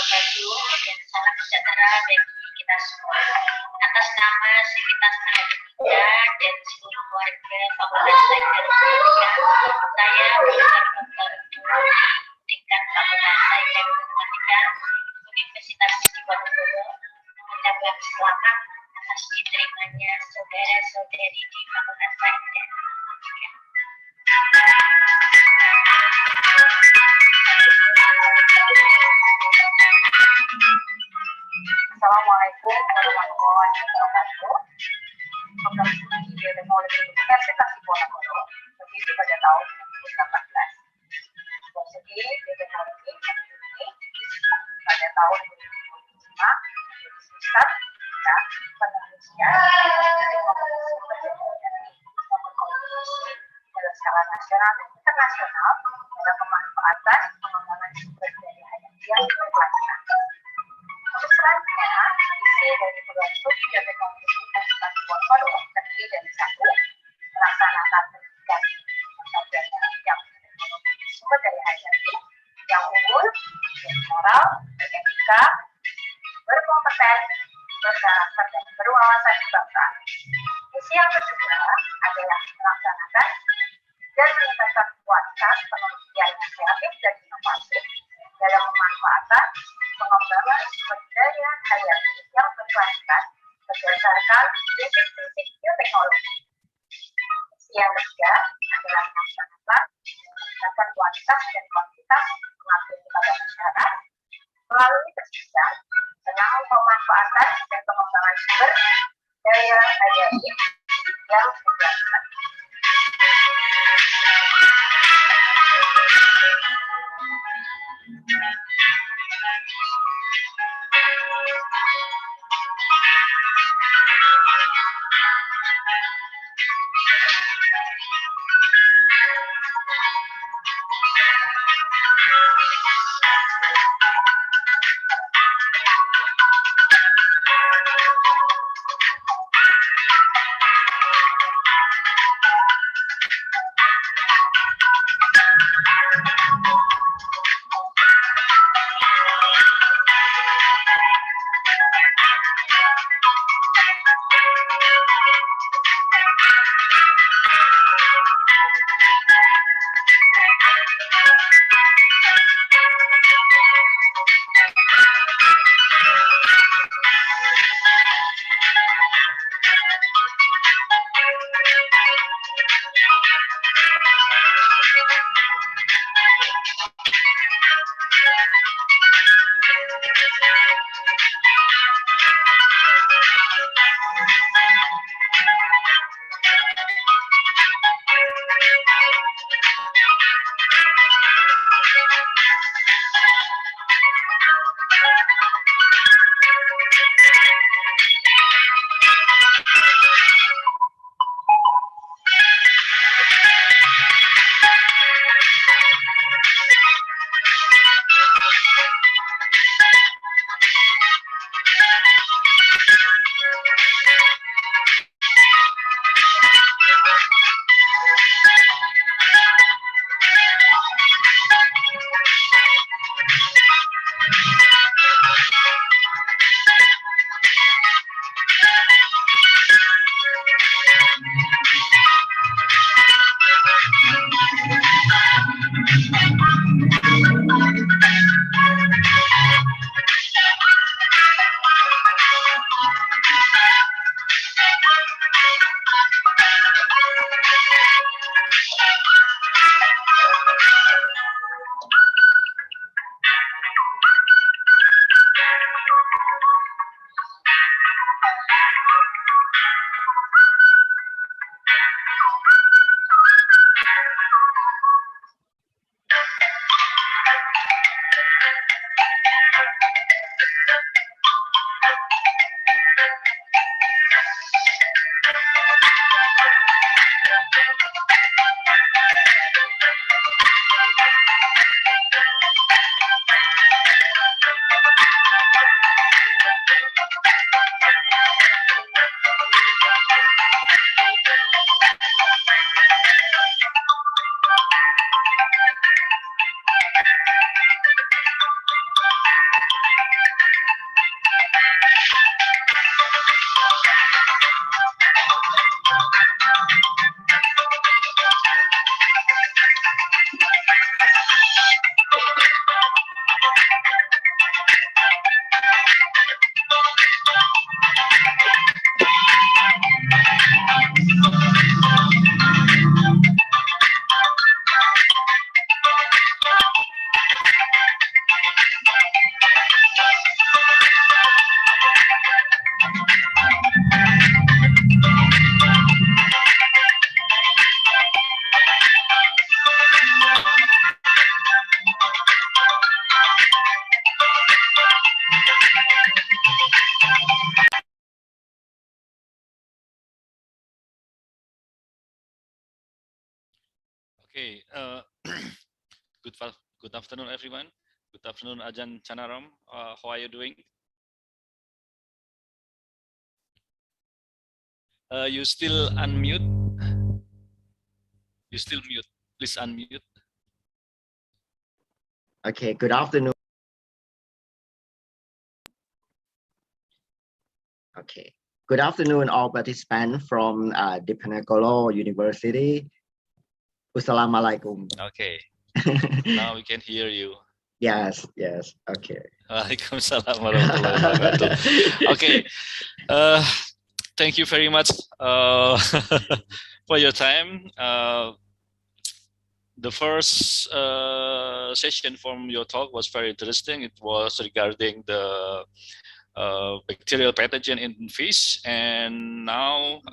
wabarakatuh dan salam sejahtera bagi kita semua. Atas nama Sivitas Nanoparticles dan seluruh keluarga fakultas saya Dr. tingkat fakultas dan matematika Universitas Diponegoro mengucapkan selamat atas diterimanya saudara-saudari di fakultas sains dan matematika. Assalamualaikum warahmatullahi wabarakatuh. Program studi Biotechnology Universitas Diponegoro berdiri pada tahun 2018. Studi Biotechnology ini pada tahun 2025 menjadi pusat dan penelitian yang berkontribusi dalam skala nasional dan internasional dalam pemanfaatan pengembangan sumber daya hayati yang berkelanjutan. Untuk selanjutnya, isi dari program studi Bioteknologi Universitas Diponegoro terdiri dari satu, melaksanakan pendidikan sarjana yang berteknologi sumber daya hayati yang unggul, bermoral, beretika, berkompeten, berkarakter dan berwawasan kebangsaan. Misi yang kedua adalah melaksanakan dan meningkatkan kualitas penelitian yang kreatif dan inovatif dalam pemanfaatan pengembangan sumber daya hayati yang berkelanjutan berdasarkan prinsip-prinsip bioteknologi. Misi yang ketiga adalah melaksanakan dan meningkatkan kualitas dan kuantitas pengabdian kepada masyarakat melalui persisian tentang pemanfaatan dan pengembangan sumber daya hayati yang berkelanjutan. Okay. Good afternoon, everyone. Good afternoon, Ajahn Chanaram. How are you doing? You still unmute? You still mute? Please unmute. Okay, good afternoon. Okay, good afternoon, all participants from Diponegoro University. Assalamualaikum. Okay, now we can hear you. Yes, okay. Waalaikumsalam warahmatullahi wabarakatuh. Okay, thank you very much for your time. The first session from your talk was very interesting. It was regarding the bacterial pathogen in fish, and now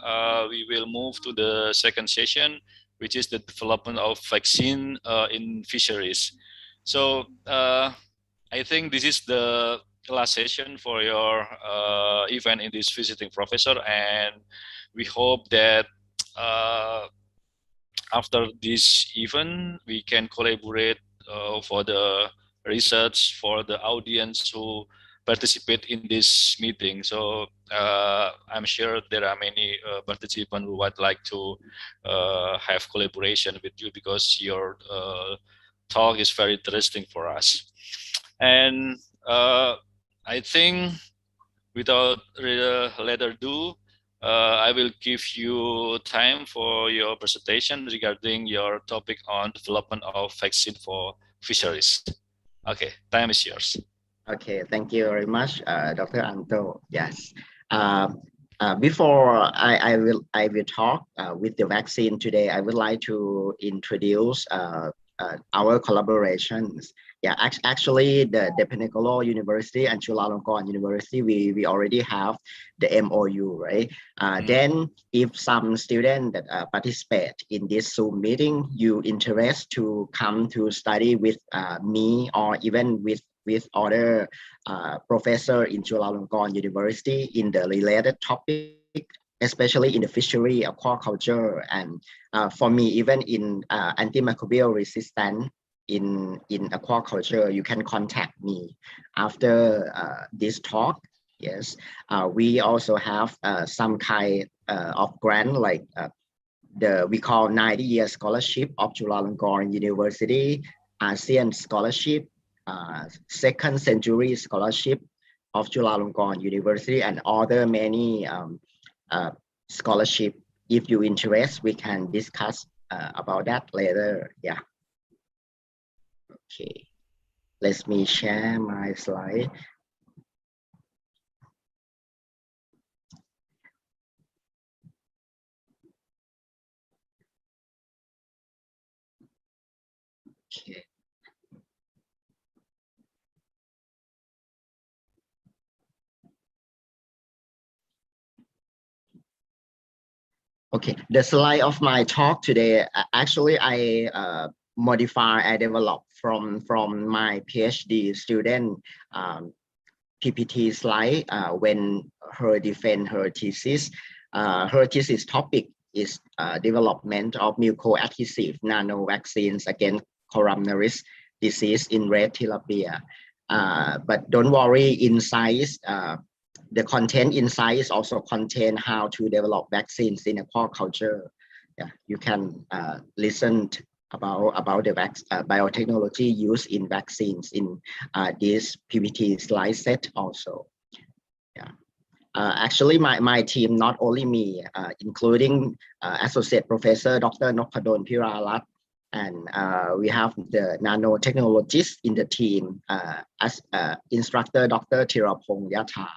we will move to the second session, which is the development of vaccine in fisheries. So I think this is the last session for your event in this visiting professor, and we hope that after this event we can collaborate for the research for the audience who participate in this meeting. So I'm sure there are many participants who would like to have collaboration with you because your talk is very interesting for us. And I think without later ado, I will give you time for your presentation regarding your topic on development of vaccine for fisheries. Okay, time is yours. Okay, thank you very much, Dr. Anto. Yes. Before I will talk with the vaccine today, I would like to introduce our collaborations. Yeah, actually, the Pensacola University and Chulalongkorn University, we already have the MOU, right? Then, if some student that participate in this Zoom meeting, you interest to come to study with me or even with other professor in Chulalongkorn University in the related topic, especially in the fishery, aquaculture, and for me, even in antimicrobial resistance in aquaculture, you can contact me after this talk. Yes, we also have some kind of grant like we call 90-year scholarship of Chulalongkorn University, ASEAN scholarship, second century scholarship of Chulalongkorn University, and other many scholarship. If you interest, we can discuss about that later. Yeah. Okay. Let me share my slide. Okay. Okay, the slide of my talk today, actually I I developed from my PhD student PPT slide when her defend her thesis. Her thesis topic is development of mucoadhesive nano vaccines against coronavirus disease in red tilapia. But don't worry, inside the content inside is also contain how to develop vaccines in aquaculture. Yeah, you can listen about the biotechnology used in vaccines in this PPT slide set also. Yeah. Actually, my team, not only me, including Associate Professor Dr. Noppadol Pirarat, and we have the nanotechnologists in the team as instructor Dr. Tirapong Yatha.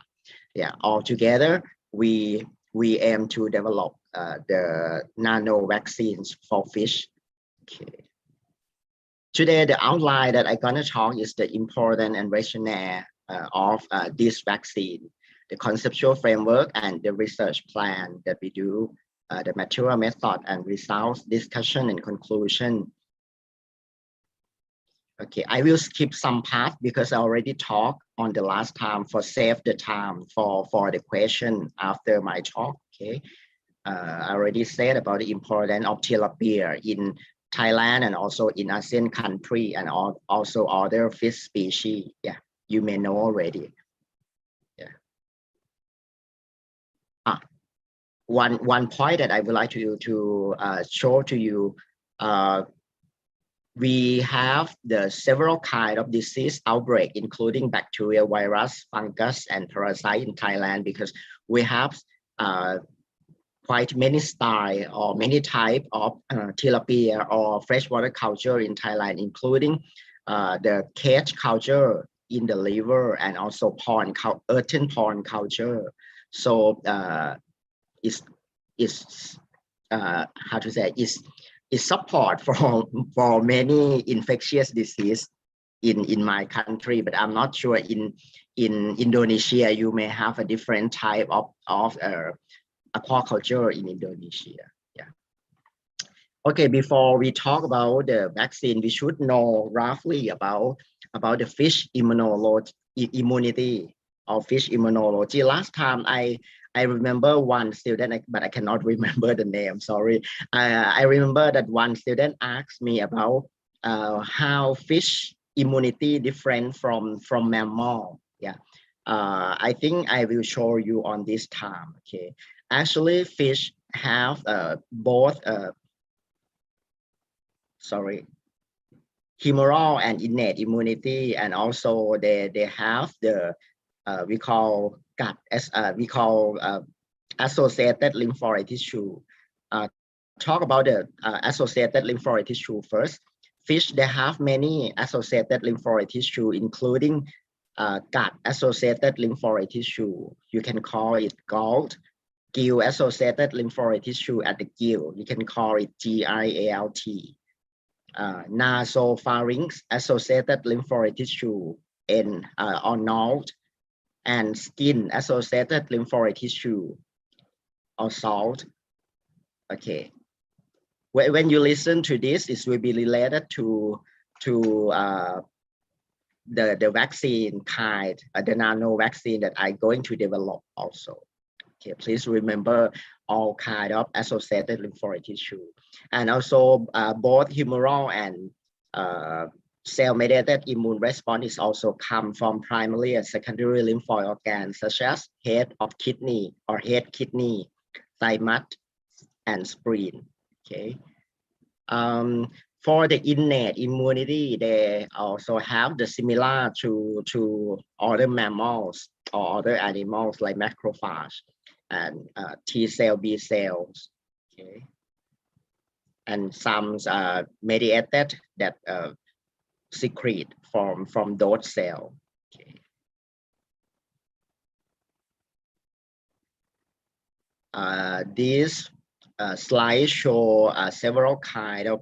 Yeah, all together we aim to develop the nano vaccines for fish. Okay. Today, the outline that I'm gonna talk is the important and rationale of this vaccine, the conceptual framework and the research plan that we do, the material method and results, discussion and conclusion. Okay, I will skip some part because I already talked on the last time for save the time for the question after my talk. Okay, I already said about the importance of tilapia in Thailand and also in ASEAN country and also other fish species. Yeah, you may know already. Yeah. One point that I would like to show to you, we have the several kind of disease outbreak, including bacteria, virus, fungus, and parasite in Thailand, because we have quite many style or many type of tilapia or freshwater culture in Thailand, including the cage culture in the river and also pond, earthen pond culture. So is how to say is support for many infectious disease in my country, but I'm not sure in Indonesia you may have a different type of aquaculture in Indonesia. Yeah. Okay, before we talk about the vaccine, we should know roughly about the fish immunity or fish immunology. Last time I remember one student, but I cannot remember the name, sorry. I remember that one student asked me about how fish immunity different from mammal. Yeah, I think I will show you on this time. Okay, actually fish have both humoral and innate immunity, and also they have the we call gut as we call associated lymphoid tissue. Talk about the associated lymphoid tissue first. Fish, they have many associated lymphoid tissue, including gut associated lymphoid tissue. You can call it GALT. Gill associated lymphoid tissue at the gill. You can call it GIALT. Nasopharynx associated lymphoid tissue or NALT, and skin associated lymphoid tissue or SALT. Okay, when you listen to this, it will be related to the vaccine kind, the nano vaccine that I'm going to develop also. Okay, please remember all kind of associated lymphoid tissue, and also both humoral and cell-mediated immune response is also come from primary and secondary lymphoid organs such as head of kidney or head kidney, thymus, and spleen. Okay. For the innate immunity, they also have the similar to other mammals or other animals like macrophage and T cell, B cells. Okay. And some mediated that secrete from those cells. Okay. This slide show several kind of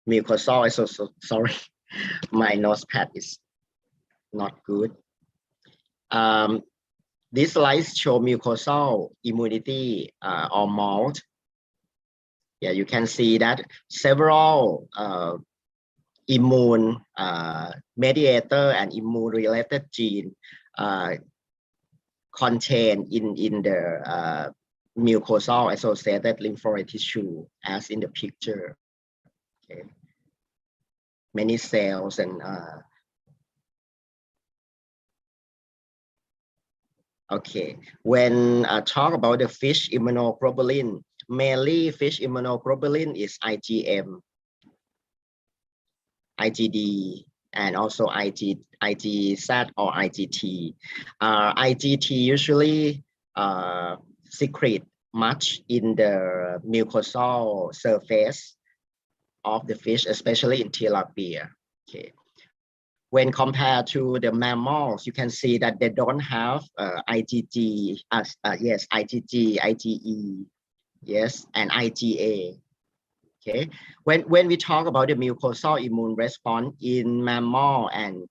mucosal. So sorry, my notepad is not good. This slide show mucosal immunity or MALT. Yeah, you can see that several immune mediator and immune related gene contained in the mucosal associated lymphoid tissue as in the picture. Okay. Many cells and okay, when talk about the fish immunoglobulin, mainly fish immunoglobulin is IgM, IgD, and also IgZ or IgT. IgT usually secrete much in the mucosal surface of the fish, especially in tilapia. Okay. When compared to the mammals, you can see that they don't have IgG, yes, IgG, IgE, yes, and IgA. Okay, when we talk about the mucosal immune response in mammal and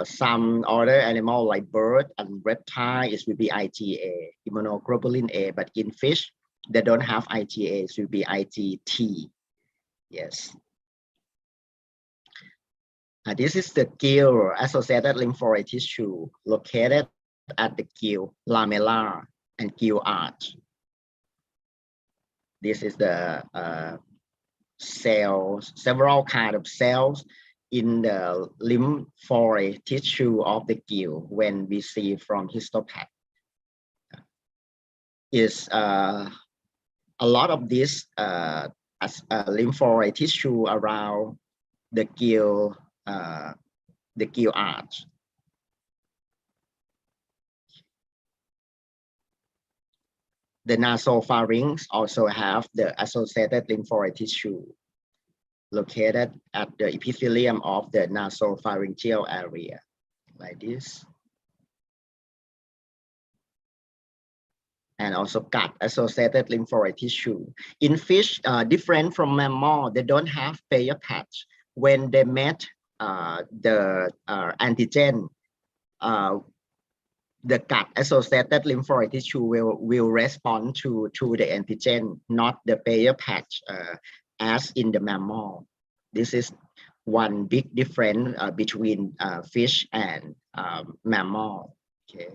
some other animal like bird and reptile, it will be IgA, immunoglobulin A, but in fish, they don't have IgA, it will be IgT. Yes. This is the gill associated lymphoid tissue located at the gill lamella and gill arch. This is the cells, several kind of cells in the lymphoid tissue of the gill when we see from histopath. Is a lot of this lymphoid tissue around the gill arch. The nasopharynx also have the associated lymphoid tissue located at the epithelium of the nasopharyngeal area, like this. And also gut associated lymphoid tissue. In fish, different from mammal, they don't have pair patch. When they met the antigen, the gut associated lymphoid tissue will respond to the antigen, not the pair patch as in the mammal. This is one big difference between fish and mammal. Okay.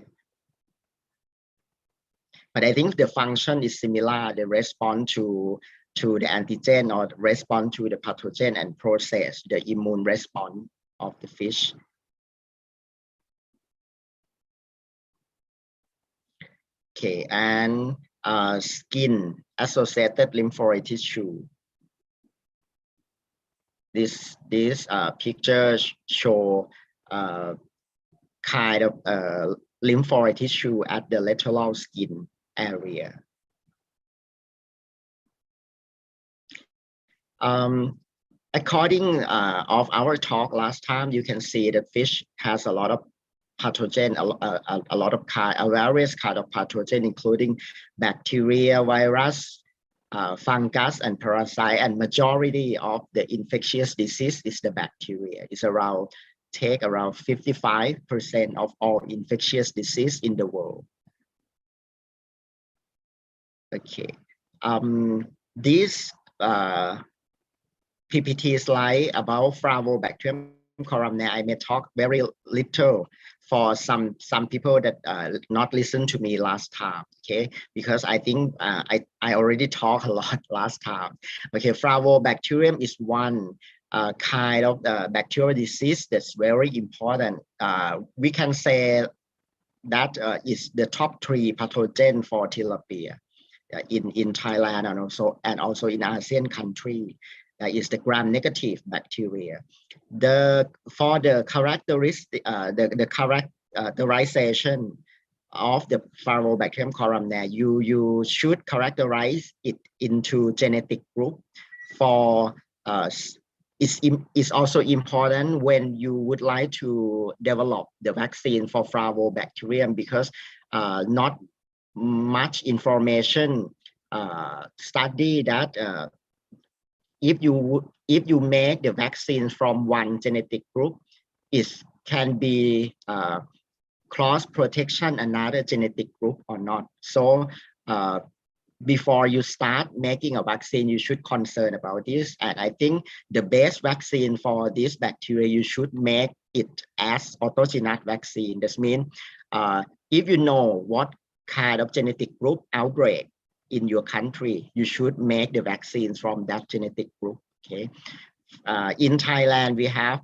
But I think the function is similar. They respond to the antigen or respond to the pathogen and process the immune response of the fish. Okay, and skin associated lymphoid tissue. This picture show kind of lymphoid tissue at the lateral skin area. According of our talk last time, you can see that fish has a lot of pathogen, a lot of various kind of pathogen, including bacteria, virus, fungus, and parasite. And majority of the infectious disease is the bacteria. It's take around 55% of all infectious disease in the world. Okay, this PPT slide about Flavobacterium columnar, I may talk very little for some people that not listen to me last time, okay? Because I think I already talked a lot last time. Okay, Flavobacterium is one kind of bacterial disease that's very important. We can say that is the top 3 pathogen for tilapia in Thailand and also in ASEAN country. Is the gram-negative bacteria. For the characteristic, the characterization of the Flavobacterium columnar, you should characterize it into genetic group. For it's also important when you would like to develop the vaccine for Flavobacterium, because not much information study that if you make the vaccine from one genetic group, it can be cross protection another genetic group or not. So before you start making a vaccine, you should concern about this. And I think the best vaccine for this bacteria, you should make it as autogenous vaccine. This means if you know what kind of genetic group outbreak in your country, you should make the vaccines from that genetic group. Okay. In Thailand, we have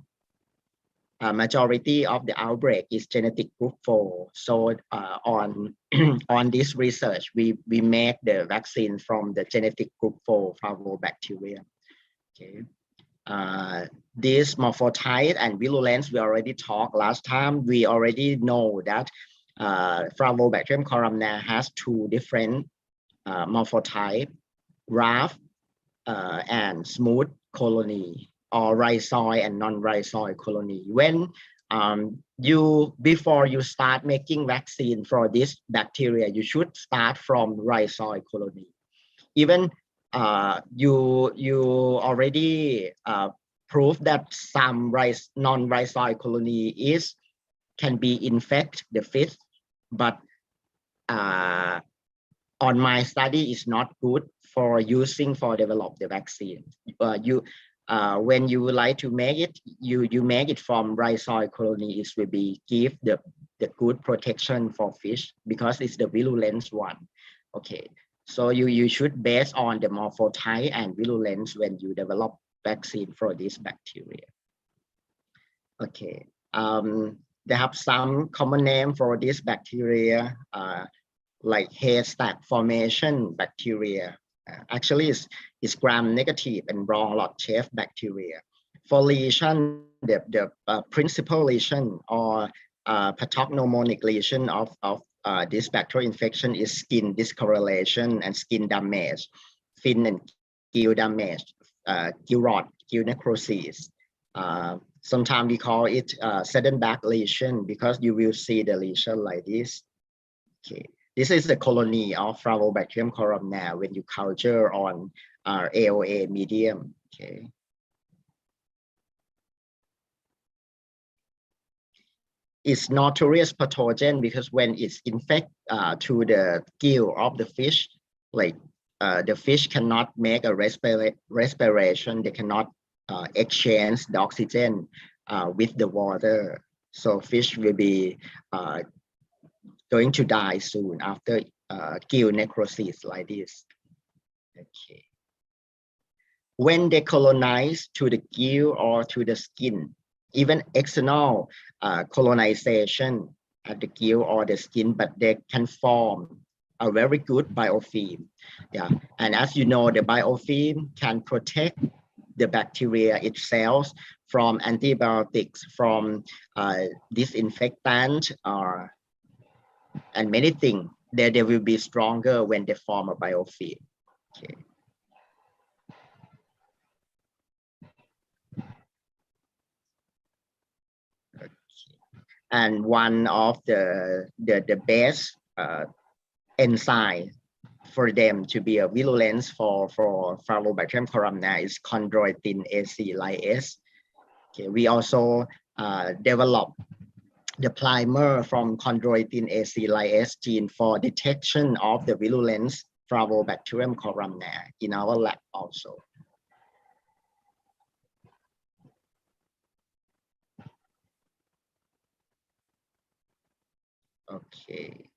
a majority of the outbreak is genetic group 4. So on on this research, we make the vaccine from the genetic group 4 Flavobacterium. Okay. This morphotype and virulence we already talked last time. We already know that Flavobacterium columnar has 2 different morphotype, rough and smooth colony, or rhizoid and non-rhizoid colony. When before you start making vaccine for this bacteria, you should start from rhizoid colony. Even you already prove that some non-rhizoid colony can be infect the fish, but on my study is not good for using for develop the vaccine. When you would like to make it, you make it from rhizoid colony, it will be give the good protection for fish because it's the virulence one. Okay, So you should base on the morphotype and virulence when you develop vaccine for this bacteria. Okay, they have some common name for this bacteria, like haystack formation bacteria. Actually, it's gram-negative and brown rod-shaped bacteria. For lesion, the principal lesion or pathognomonic lesion of this bacterial infection is skin discoloration and skin damage, fin and gill damage, gill rod, gill necrosis. Sometimes we call it sudden back lesion because you will see the lesion like this. Okay, this is the colony of Flavobacterium columnar when you culture on AOA medium. Okay. It's notorious pathogen because when it's infect to the gill of the fish, like the fish cannot make a respiration, they cannot exchange the oxygen with the water. So fish will be going to die soon after gill necrosis like this. Okay. When they colonize to the gill or to the skin, even external colonization at the gill or the skin, but they can form a very good biofilm. Yeah, and as you know, the biofilm can protect the bacteria itself from antibiotics, from disinfectant, and many things. They will be stronger when they form a biofilm. Okay. And one of the best enzyme for them to be a virulence for Flavobacterium columnar is chondroitin acylase. Okay, we also develop the primer from chondroitin acylase gene for detection of the virulence Flavobacterium columnar in our lab also. Okay.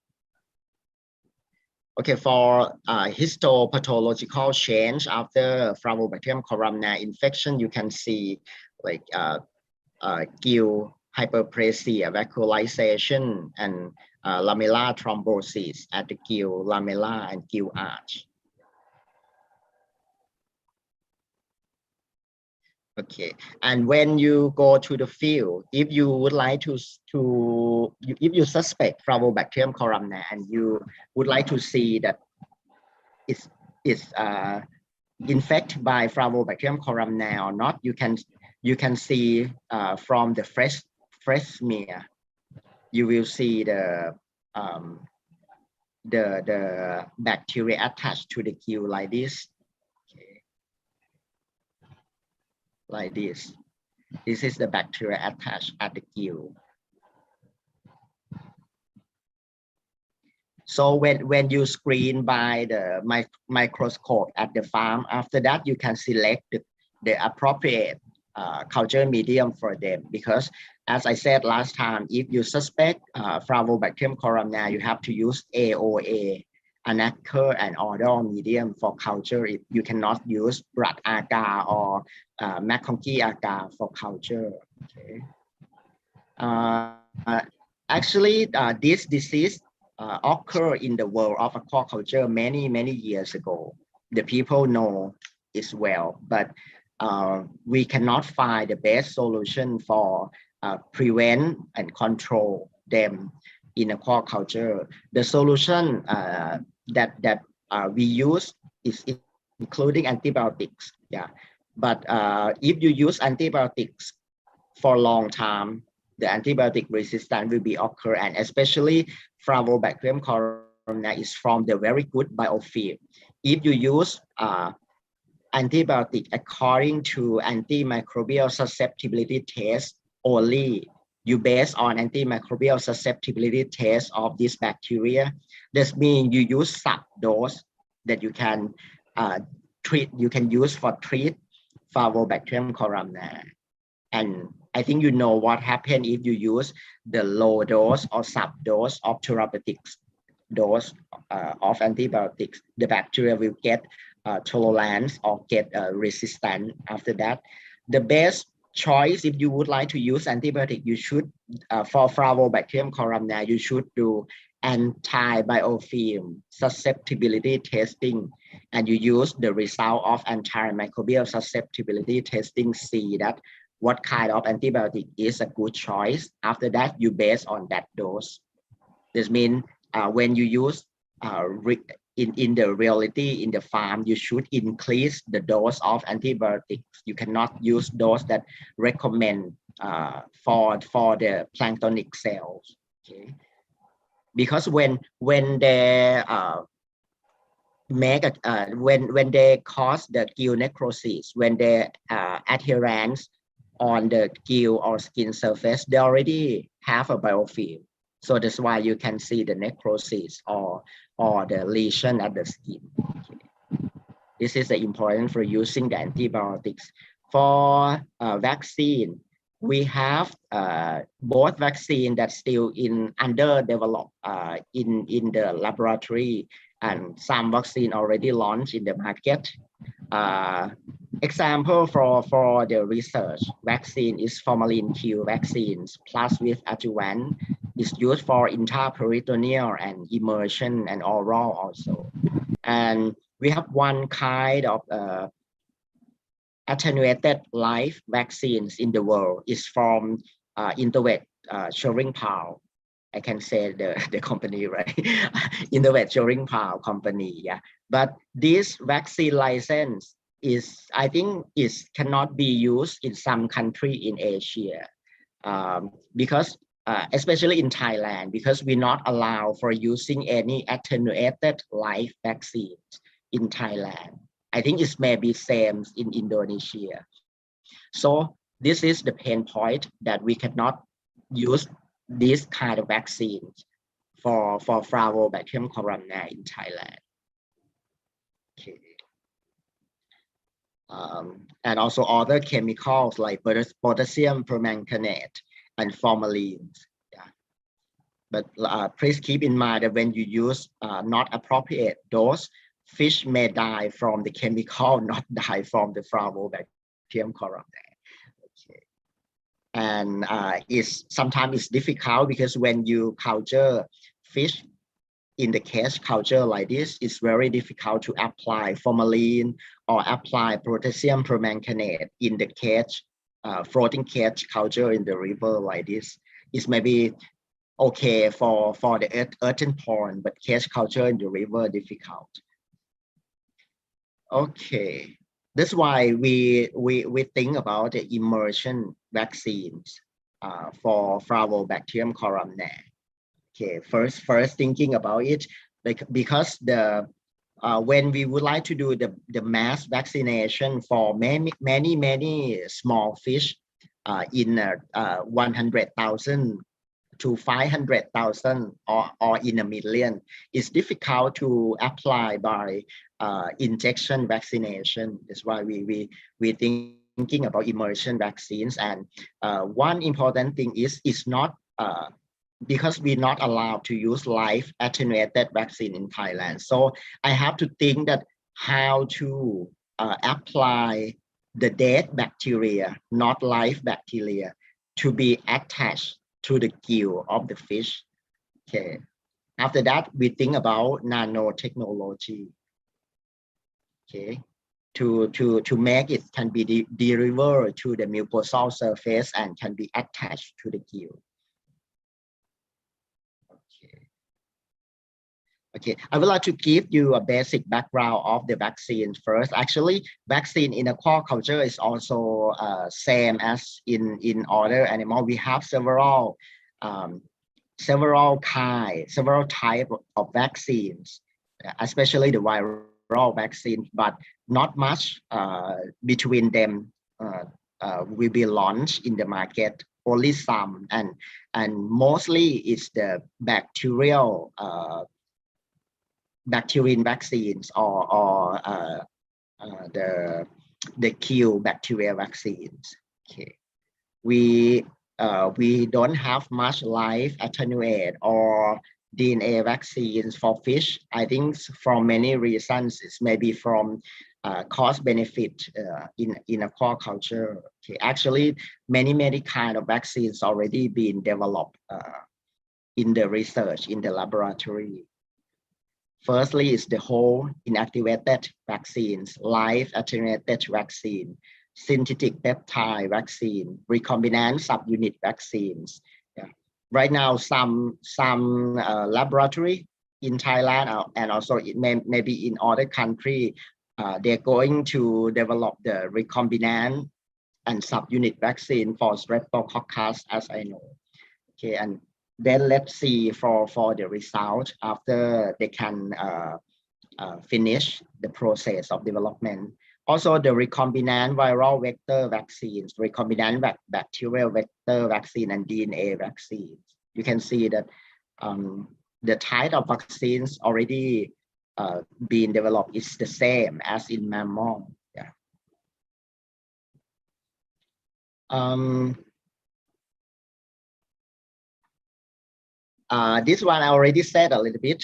Okay, for histopathological change after Flavobacterium columnar infection, you can see like gill hyperplasia, vacuolization, and lamellar thrombosis at the gill lamella and gill arch. Okay, and when you go to the field, if you would like if you suspect Flavobacterium columnar and you would like to see that it's infected by Flavobacterium columnar or not, you can see from the fresh smear, you will see the bacteria attached to the gill like this. Okay. Like this. This is the bacteria attached at the gill. So when you screen by the microscope at the farm, after that you can select the appropriate culture medium for them, because as I said last time, if you suspect Flavobacterium columnar, you have to use AOA, anacker and odor medium for culture. You cannot use blood agar or McConkey agar for culture. Okay. Actually, this disease occur in the world of aquaculture many years ago. The people know it well, but we cannot find the best solution for prevent and control them in aquaculture. The solution that we use is including antibiotics. Yeah, but if you use antibiotics for a long time, the antibiotic resistance will be occur, and especially Flavobacterium columnar is from the very good biofilm. If you use antibiotic according to antimicrobial susceptibility test only, you base on antimicrobial susceptibility test of this bacteria. This means you use sub dose that you can treat. You can use for treat Flavobacterium columnar. And I think you know what happens if you use the low dose or sub dose of therapeutics. dose of antibiotics, the bacteria will get tolerance or get resistant after that. The best choice, if you would like to use antibiotic, you should, for Flavobacterium columnar, you should do anti-biofilm susceptibility testing, and you use the result of antimicrobial susceptibility testing, see that what kind of antibiotic is a good choice. After that, you base on that dose. This means when you use in the reality in the farm, you should increase the dose of antibiotics. You cannot use dose that recommend for the planktonic cells. Okay, because when they make when they cause the gill necrosis, when they adherence on the gill or skin surface, they already have a biofilm. So that's why you can see the necrosis or the lesion at the skin. Okay. This is important for using the antibiotics. For vaccine, we have both vaccine that's still under develop in the laboratory, and some vaccine already launched in the market. Example for the research vaccine is formalin Q vaccines plus with adjuvant, is used for intraperitoneal and immersion and oral also. And we have one kind of attenuated live vaccines in the world. Is from Intervet Schering-Plough. I can say the company, right? Intervet Schering-Plough company, yeah. But this vaccine license is, I think, cannot be used in some country in Asia, because especially in Thailand, because we're not allowed for using any attenuated live vaccines in Thailand. I think it may be same in Indonesia. So this is the pain point, that we cannot use this kind of vaccines for Flavobacterium columnar in Thailand. Okay. And also other chemicals like potassium permanganate and formalin. Yeah. But please keep in mind that when you use not appropriate dose, fish may die from the chemical, not die from the Flavobacterium columnar. Okay. And sometimes it's difficult, because when you culture fish in the cage culture like this, it's very difficult to apply formalin or apply potassium permanganate in the cage, floating cage culture in the river like this. It's maybe okay for the earthen pond, but cage culture in the river difficult. Okay, that's why we think about the immersion vaccines for Flavobacterium columnar. Okay, first thinking about it, because when we would like to do the mass vaccination for many small fish in 100,000 to 500,000 or in a million, it's difficult to apply by injection vaccination. That's why we thinking about immersion vaccines. And one important thing is, it's not because we're not allowed to use live attenuated vaccine in Thailand. So I have to think that how to apply the dead bacteria, not live bacteria, to be attached to the gill of the fish. Okay. After that, we think about nanotechnology. Okay. To make it can be delivered to the mucosal surface and can be attached to the gill. Okay, I would like to give you a basic background of the vaccine first. Actually, vaccine in aquaculture is also same as in other animal. We have several type of vaccines, especially the viral vaccine, but not much between them will be launched in the market. Only some, and mostly it's the bacterial bacterial vaccines or the Q bacteria vaccines. Okay, we don't have much live attenuate or DNA vaccines for fish. I think from many reasons, it's maybe from cost benefit in aquaculture. Okay. Actually, many kind of vaccines already been developed in the research in the laboratory. Firstly, is the whole inactivated vaccines, live attenuated vaccine, synthetic peptide vaccine, recombinant subunit vaccines. Yeah. Right now, some laboratory in Thailand and also maybe in other country, they're going to develop the recombinant and subunit vaccine for Streptococcus, as I know. Okay, and then let's see for the result after they can finish the process of development. Also, the recombinant viral vector vaccines, recombinant bacterial vector vaccine, and DNA vaccines. You can see that the type of vaccines already being developed is the same as in mammal. Yeah. This one I already said a little bit.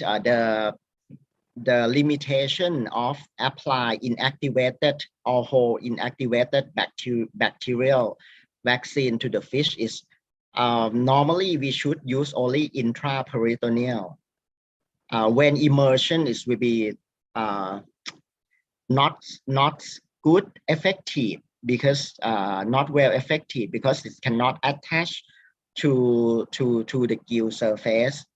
The limitation of apply inactivated or whole inactivated bacterial vaccine to the fish is normally we should use only intraperitoneal. When immersion is will be not good effective because not well effective because it cannot attach to the gill surface.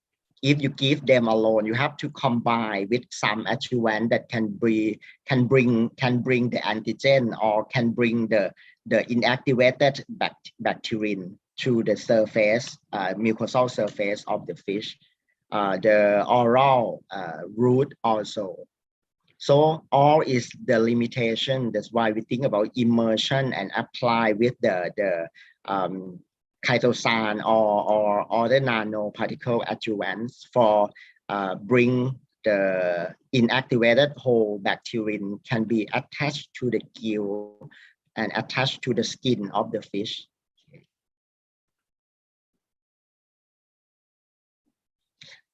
If you give them alone, you have to combine with some adjuvant that can bring the antigen or can bring the inactivated bacterium to the surface, mucosal surface of the fish, the oral route also. So all is the limitation. That's why we think about immersion and apply with the Kaitosan or other nanoparticle adjuvants for bring the inactivated whole bacterium can be attached to the gill and attached to the skin of the fish. Okay.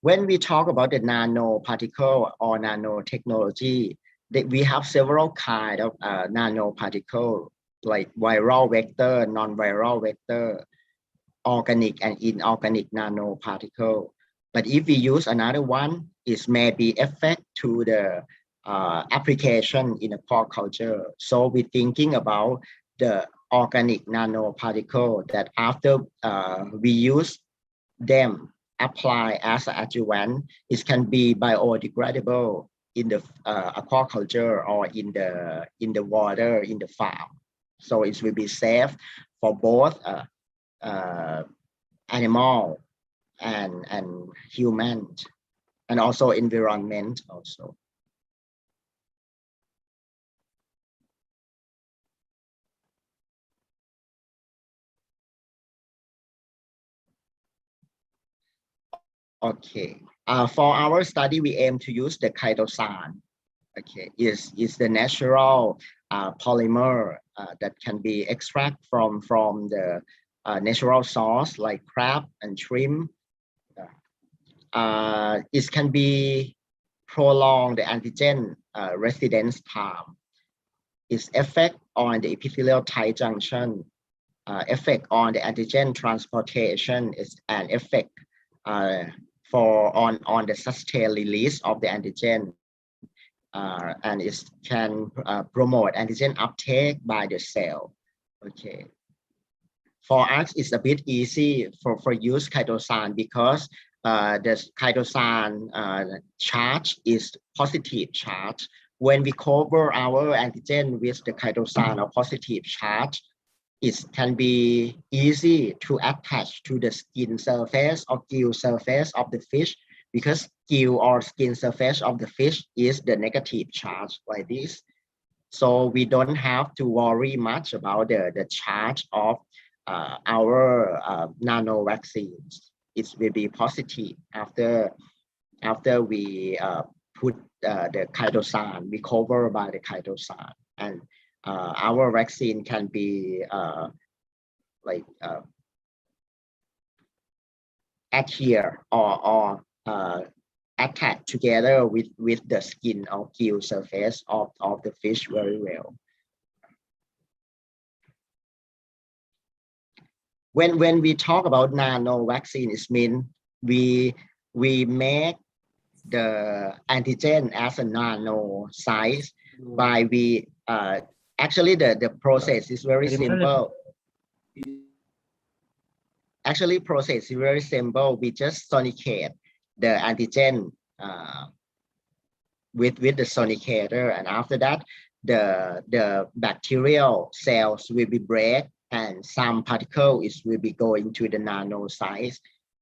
When we talk about the nanoparticle or nanotechnology, we have several kinds of nanoparticle like viral vector, non-viral vector, organic and inorganic nanoparticle. But if we use another one, it may be effect to the application in aquaculture. So we're thinking about the organic nanoparticle that after we use them apply as an adjuvant, it can be biodegradable in the aquaculture or in the water in the farm. So it will be safe for both animal and human and also environment also. Okay, for our study, we aim to use the Kaitosan. Okay, is the natural polymer that can be extracted from the natural source like crab and shrimp. It can be prolong the antigen residence time. Its effect on the epithelial tight junction, effect on the antigen transportation is an effect on the sustained release of the antigen. And it can promote antigen uptake by the cell. Okay. For us, it's a bit easy for use Kaitosan because the Kaitosan charge is positive charge. When we cover our antigen with the Kaitosan or positive charge, it can be easy to attach to the skin surface or gill surface of the fish because gill or skin surface of the fish is the negative charge like this. So we don't have to worry much about the charge of our nano vaccines. It will be positive after we put the Kaitosan, we cover by the Kaitosan, and our vaccine can be adhere or attach together with the skin or gill surface of the fish very well. When we talk about nano vaccine, it means we make the antigen as a nano size by actually the process is very simple. Actually, process is very simple. We just sonicate the antigen with the sonicator, and after that, the bacterial cells will be break, and some particles will be going to the nano size.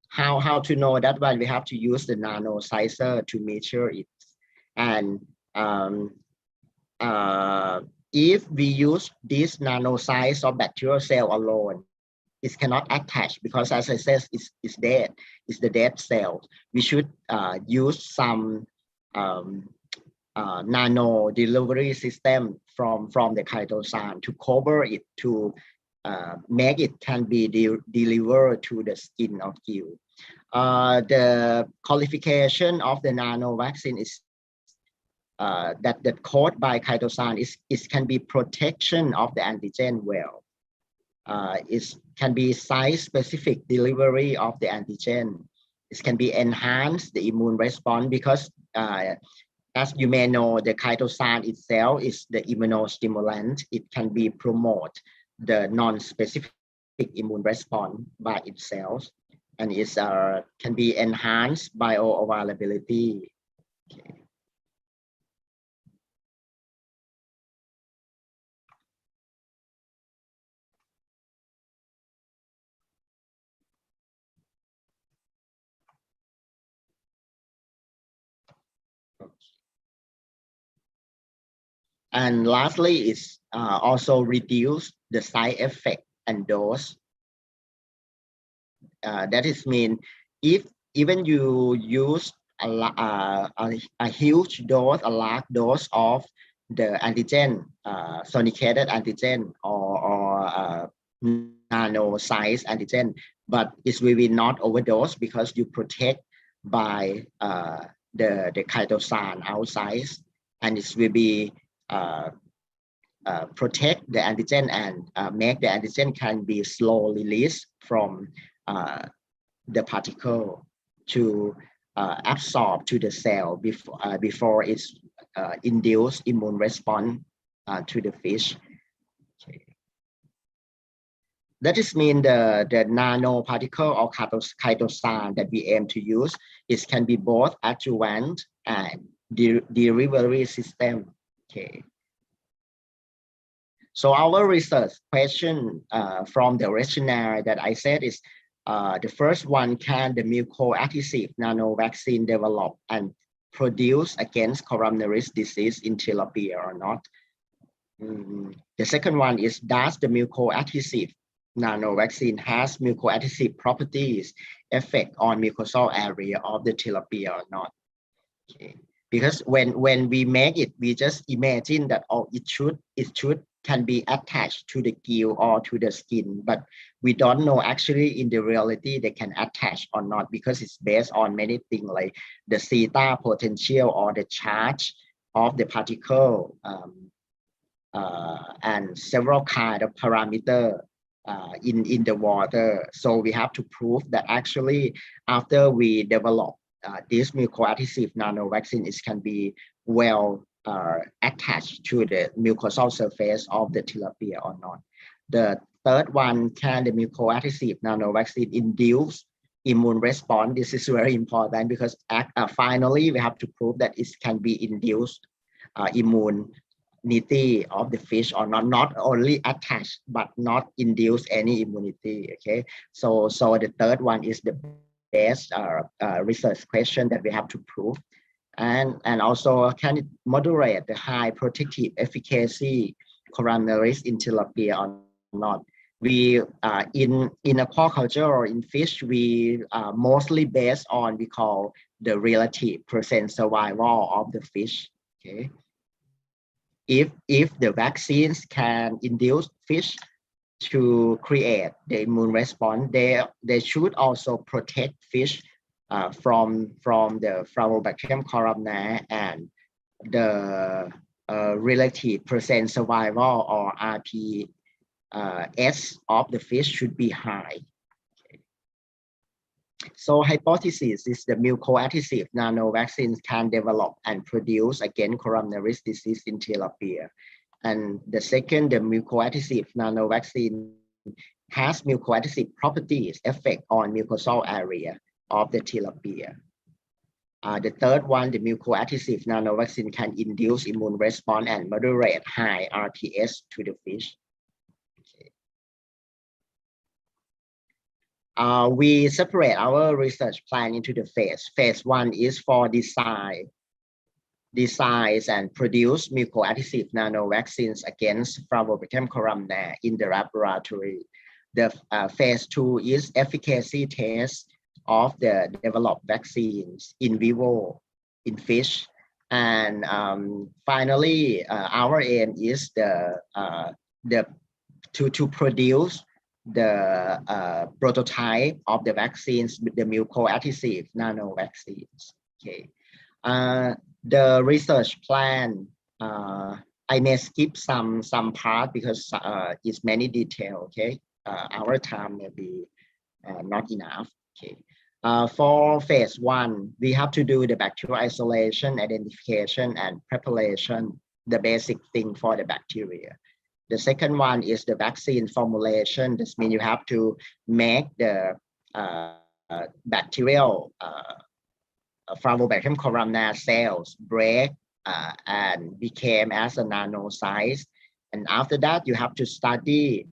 How to know that one? We have to use the nano sizer to measure it, and if we use this nano size of bacterial cell alone, it cannot attach because, as I said, it's dead. It's the dead cell. We should use some nano delivery system from the Kaitosan to cover it, to make it can be delivered to the skin of gill. The qualification of the nano vaccine is that code by Kaitosan is can be protection of the antigen well. It can be size-specific delivery of the antigen. It can be enhance the immune response because, as you may know, the Kaitosan itself is the immunostimulant. It can be promote the non-specific immune response by itself, and it can be enhanced bioavailability. Okay. And lastly, is also reduce the side effect and dose. That is mean if even you use a huge dose, a large dose of the antigen, sonicated antigen or nano size antigen, but it will be not overdose because you protect by the Kaitosan outside, and it will be protect the antigen and make the antigen can be slow release from the particle to absorb to the cell before it's induce immune response to the fish. Okay. That is mean the nanoparticle or Kaitosan that we aim to use, it can be both adjuvant and delivery system. Okay. So our research question from the rationale that I said is the first one, can the mucoadhesive nano vaccine develop and produce against coronary disease in tilapia or not? The second one is, does the mucoadhesive nano vaccine has mucoadhesive properties effect on mucosal area of the tilapia or not? Okay. Because when we make it, we just imagine that it should can be attached to the gill or to the skin, but we don't know actually in the reality they can attach or not, because it's based on many things like the theta potential or the charge of the particle and several kind of parameter in the water. So we have to prove that actually after we develop this mucoadhesive nano vaccine, it can be well attached to the mucosal surface of the tilapia or not. The third one, can the mucoadhesive nano vaccine induce immune response? This is very important because finally we have to prove that it can be induced immunity of the fish or not only attached but not induce any immunity. Okay, so the third one is the best research question that we have to prove. And also, can it moderate the high protective efficacy coronavirus in tilapia or not? We in aquaculture or in fish, we mostly based on we call the relative percent survival of the fish. Okay, if the vaccines can induce fish to create the immune response, they should also protect fish from the Flavobacterium columnar, and the relative percent survival or RPS of the fish should be high. So hypothesis is the mucoadhesive nano vaccines can develop and produce against coronavirus disease in tilapia. And the second, the mucoadhesive nano vaccine has mucoadhesive properties effect on mucosal area of the tilapia. The third one, the mucoadhesive nano vaccine can induce immune response and moderate high RPS to the fish. We separate our research plan into the phase. Phase 1 is for design and produce mucoadhesive nano vaccines against Flavobacterium columnar in the laboratory. The phase 2 is efficacy test of the developed vaccines in vivo in fish. And finally, our aim is to produce the prototype of the vaccines with the mucoadhesive nano vaccines. Okay, the research plan, I may skip some part because it's many detail. Okay, our time may be not enough. Okay, for phase 1, we have to do the bacterial isolation, identification, and preparation, the basic thing for the bacteria. The second one is the vaccine formulation. This means you have to make the bacterial Flavobacterium columnar cells break and became as a nano size. And after that, you have to study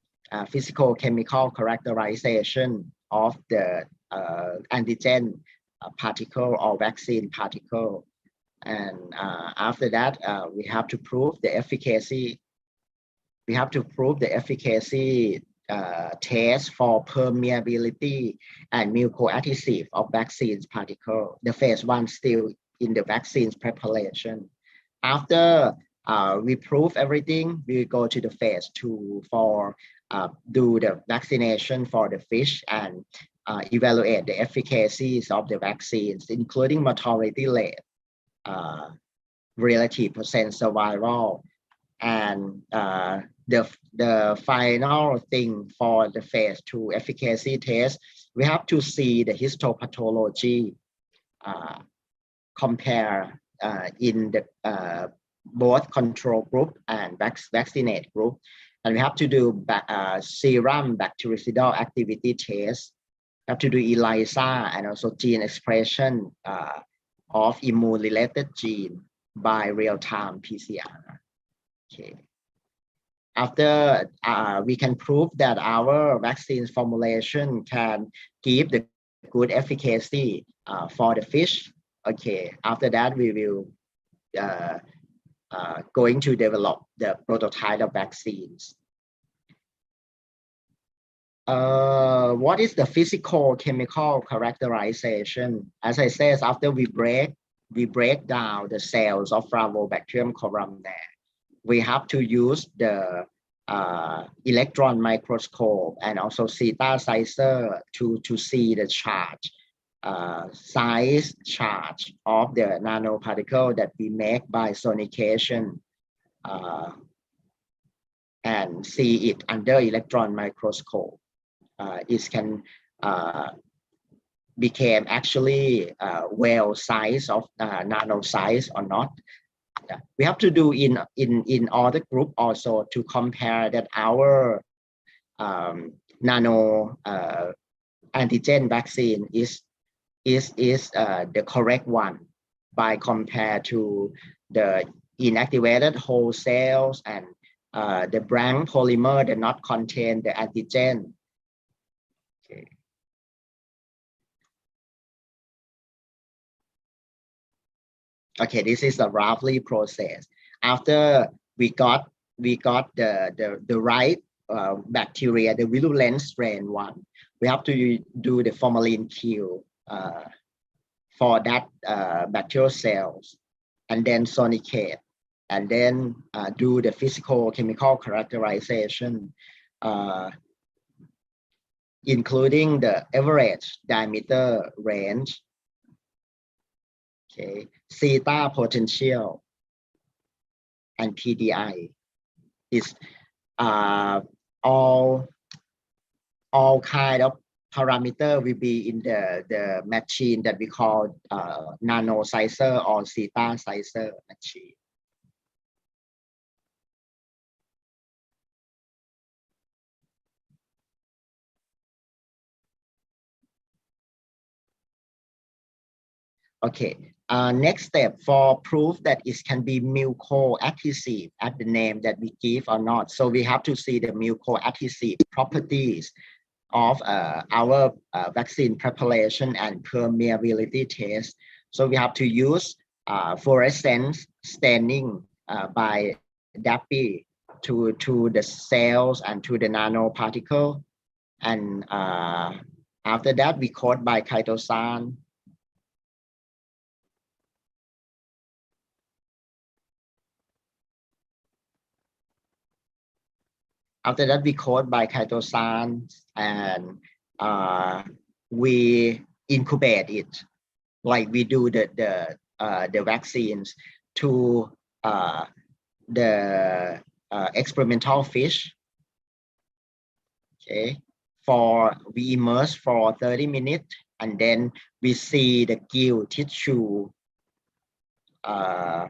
physical chemical characterization of the antigen particle or vaccine particle. And after that, we have to prove the efficacy. We have to prove the efficacy test for permeability and mucoadhesive of vaccines particle. The phase 1 still in the vaccines preparation. After we prove everything, we go to the phase 2 for do the vaccination for the fish and evaluate the efficacies of the vaccines, including mortality rate, relative percent survival, and the final thing for the phase 2 efficacy test, we have to see the histopathology, compare in the both control group and vaccinate group, and we have to do serum bactericidal activity test. We have to do ELISA and also gene expression of immune-related gene by real-time PCR. Okay. After we can prove that our vaccine formulation can give the good efficacy for the fish. Okay. After that, we will going to develop the prototype of vaccines. What is the physical chemical characterization? As I said, after we break down the cells of Flavobacterium columnar, we have to use the electron microscope and also synthesizer to see the charge, size charge of the nanoparticle that we make by sonication, and see it under electron microscope. It can became actually well size of nano size or not. We have to do in other group also to compare that our nano antigen vaccine is the correct one by compare to the inactivated whole cells and the blank polymer that not contain the antigen. Okay. Okay, this is a roughly process. After we got the right bacteria, the virulent strain 1, we have to do the formalin kill for that bacterial cells, and then sonicate, and then do the physical chemical characterization, including the average diameter range Okay, theta potential and PDI is all kind of parameter will be in the machine that we call nano sizer or theta sizer machine. Okay, next step for proof that it can be muco-adhesive at the name that we give or not. So we have to see the muco-adhesive properties of our vaccine preparation and permeability test. So we have to use fluorescence staining by DAPI to the cells and to the nanoparticle. And after that, we coat by Kaitosan. After that, we coat by Kaitosan and we incubate it like we do the vaccines to the experimental fish. Okay, we immerse for 30 minutes and then we see the gill tissue under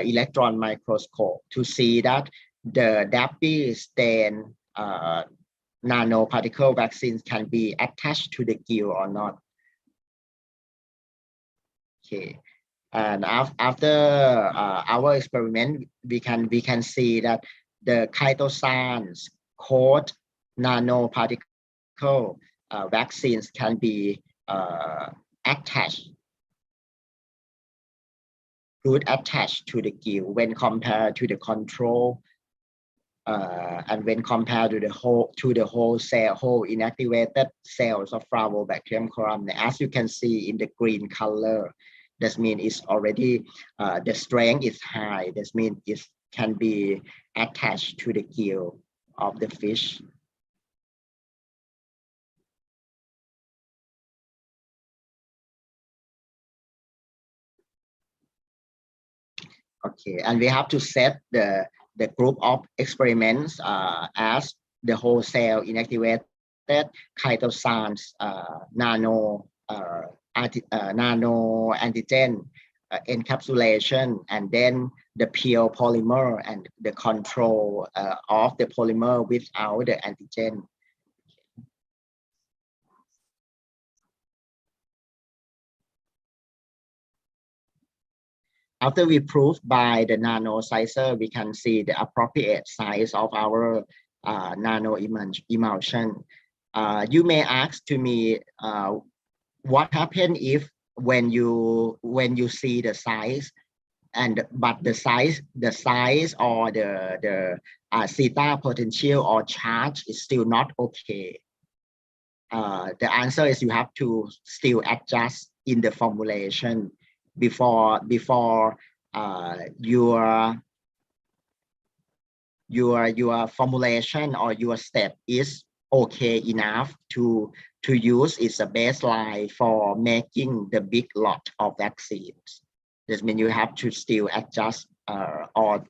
electron microscope to see that the DAPI stain nanoparticle vaccines can be attached to the gill or not. Okay, and after our experiment, we can see that the Kaitosans coat nanoparticle vaccines can be attached to the gill when compared to the control and when compared to the whole inactivated cells of Flavobacterium columnar. As you can see in the green color, that means it's already the strength is high. That means it can be attached to the gill of the fish. Okay, and we have to set the group of experiments as the whole cell inactivated Kaitosans nano antigen encapsulation, and then the pure polymer and the control of the polymer without the antigen. After we prove by the nano sizer, we can see the appropriate size of our nano emulsion. You may ask to me, what happens if when you see the size but the size or the theta potential or charge is still not okay? The answer is you have to still adjust in the formulation before your formulation or your step is okay enough to use as a baseline for making the big lot of vaccines. This means you have to still adjust or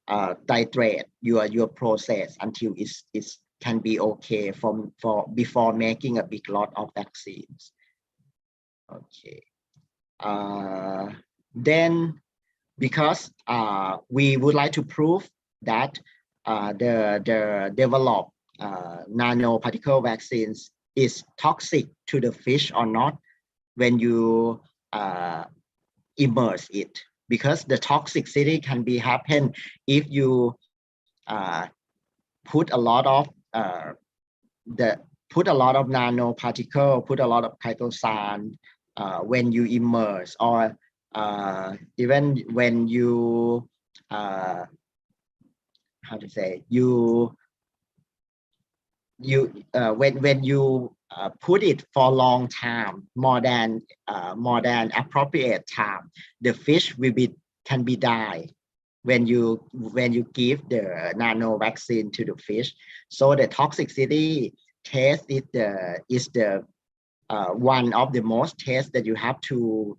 titrate your process until it can be okay before making a big lot of vaccines. Okay. Then because we would like to prove that the developed nanoparticle vaccines is toxic to the fish or not when you immerse it, because the toxicity can be happen if you put a lot of nanoparticle, put a lot of Kaitosan when you immerse, or even when you how to say when you put it for a long time, more than appropriate time, the fish can be die when you give the nano vaccine to the fish. So the toxicity test is the one of the most tests that you have to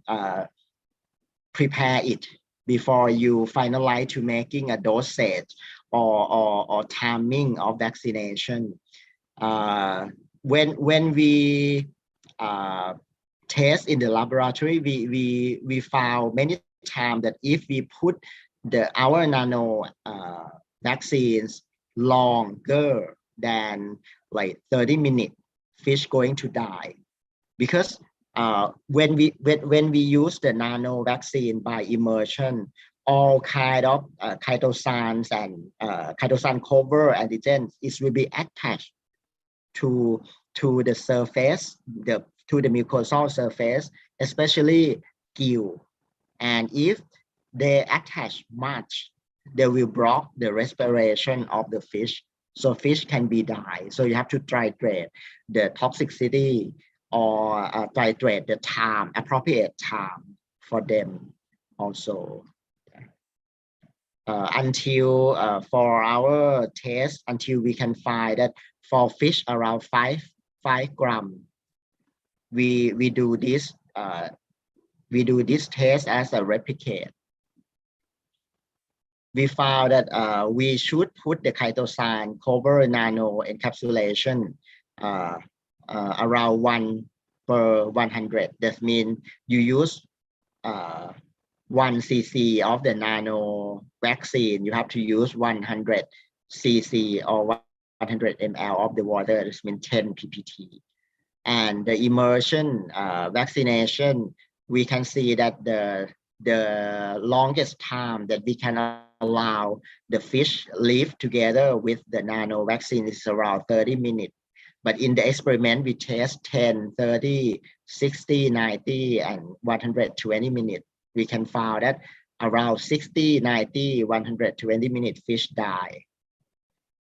prepare it before you finalize to making a dosage or timing of vaccination. When we test in the laboratory, we found many times that if we put our nano vaccines longer than like 30 minutes, fish going to die, because when we use the nano vaccine by immersion, all kind of Kaitosans and Kaitosan cover antigens is will be attached to the surface, to the mucosal surface, especially gill. And if they attach much, they will block the respiration of the fish, so fish can be die. So you have to titrate the toxicity or titrate the time, appropriate time for them also. Until for our test, until we can find that for fish around 5 grams, we do this test as a replicate. We found that we should put the Kaitosan cover nano encapsulation around 1/100. That means you use 1 cc of the nano vaccine, you have to use 100 cc or 100 ml of the water. This means 10 ppt. And the immersion vaccination, we can see that the longest time that we can allow the fish live together with the nano vaccine is around 30 minutes. But in the experiment, we test 10, 30, 60, 90, and 120 minutes. We can find that around 60, 90, 120 minutes fish die,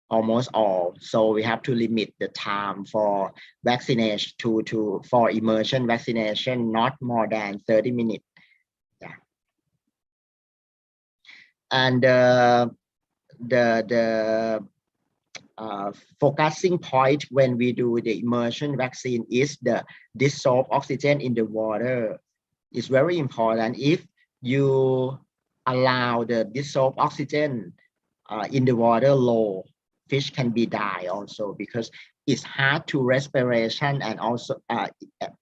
almost all. So we have to limit the time for vaccination for immersion vaccination, not more than 30 minutes. Yeah. And the focusing point when we do the immersion vaccine is the dissolved oxygen in the water. It's very important. If you allow the dissolved oxygen in the water low, fish can be die also, because it's hard to respiration, and also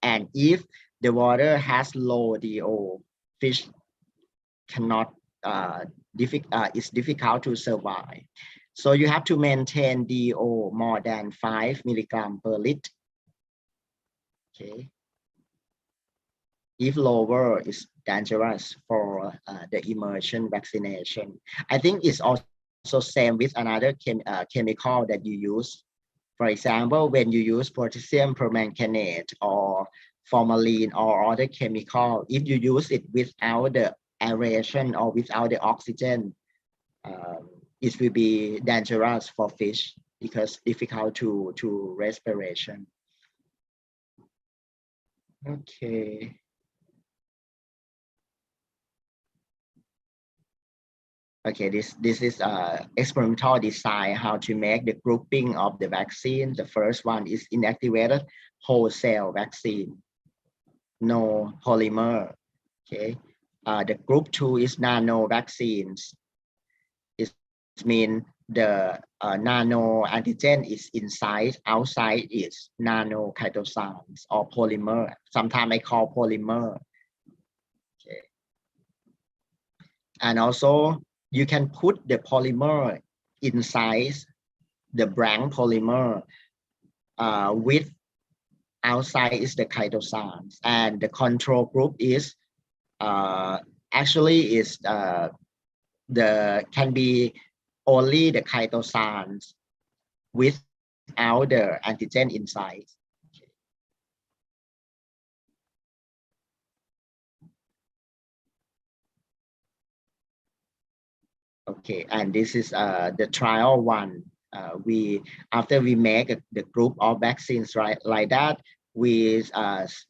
and if the water has low DO, fish cannot it's difficult to survive. So you have to maintain DO more than 5 milligrams per liter. Okay. If lower, is dangerous for the immersion vaccination. I think it's also same with another chemical that you use. For example, when you use potassium permanganate or formalin or other chemical, if you use it without the aeration or without the oxygen, it will be dangerous for fish because difficult to respiration. Okay. Okay, this is experimental design how to make the grouping of the vaccine. The first one is inactivated whole cell vaccine, no polymer. Okay, the group 2 is nano vaccines. It means the nano antigen is inside, outside is nano Kaitosans or polymer. Sometimes I call polymer. Okay, and also you can put the polymer inside the blank polymer with outside is the Kaitosans, and the control group is actually is can be only the Kaitosans without the antigen inside. Okay, and this is the trial one. After we make the group of vaccines like that, we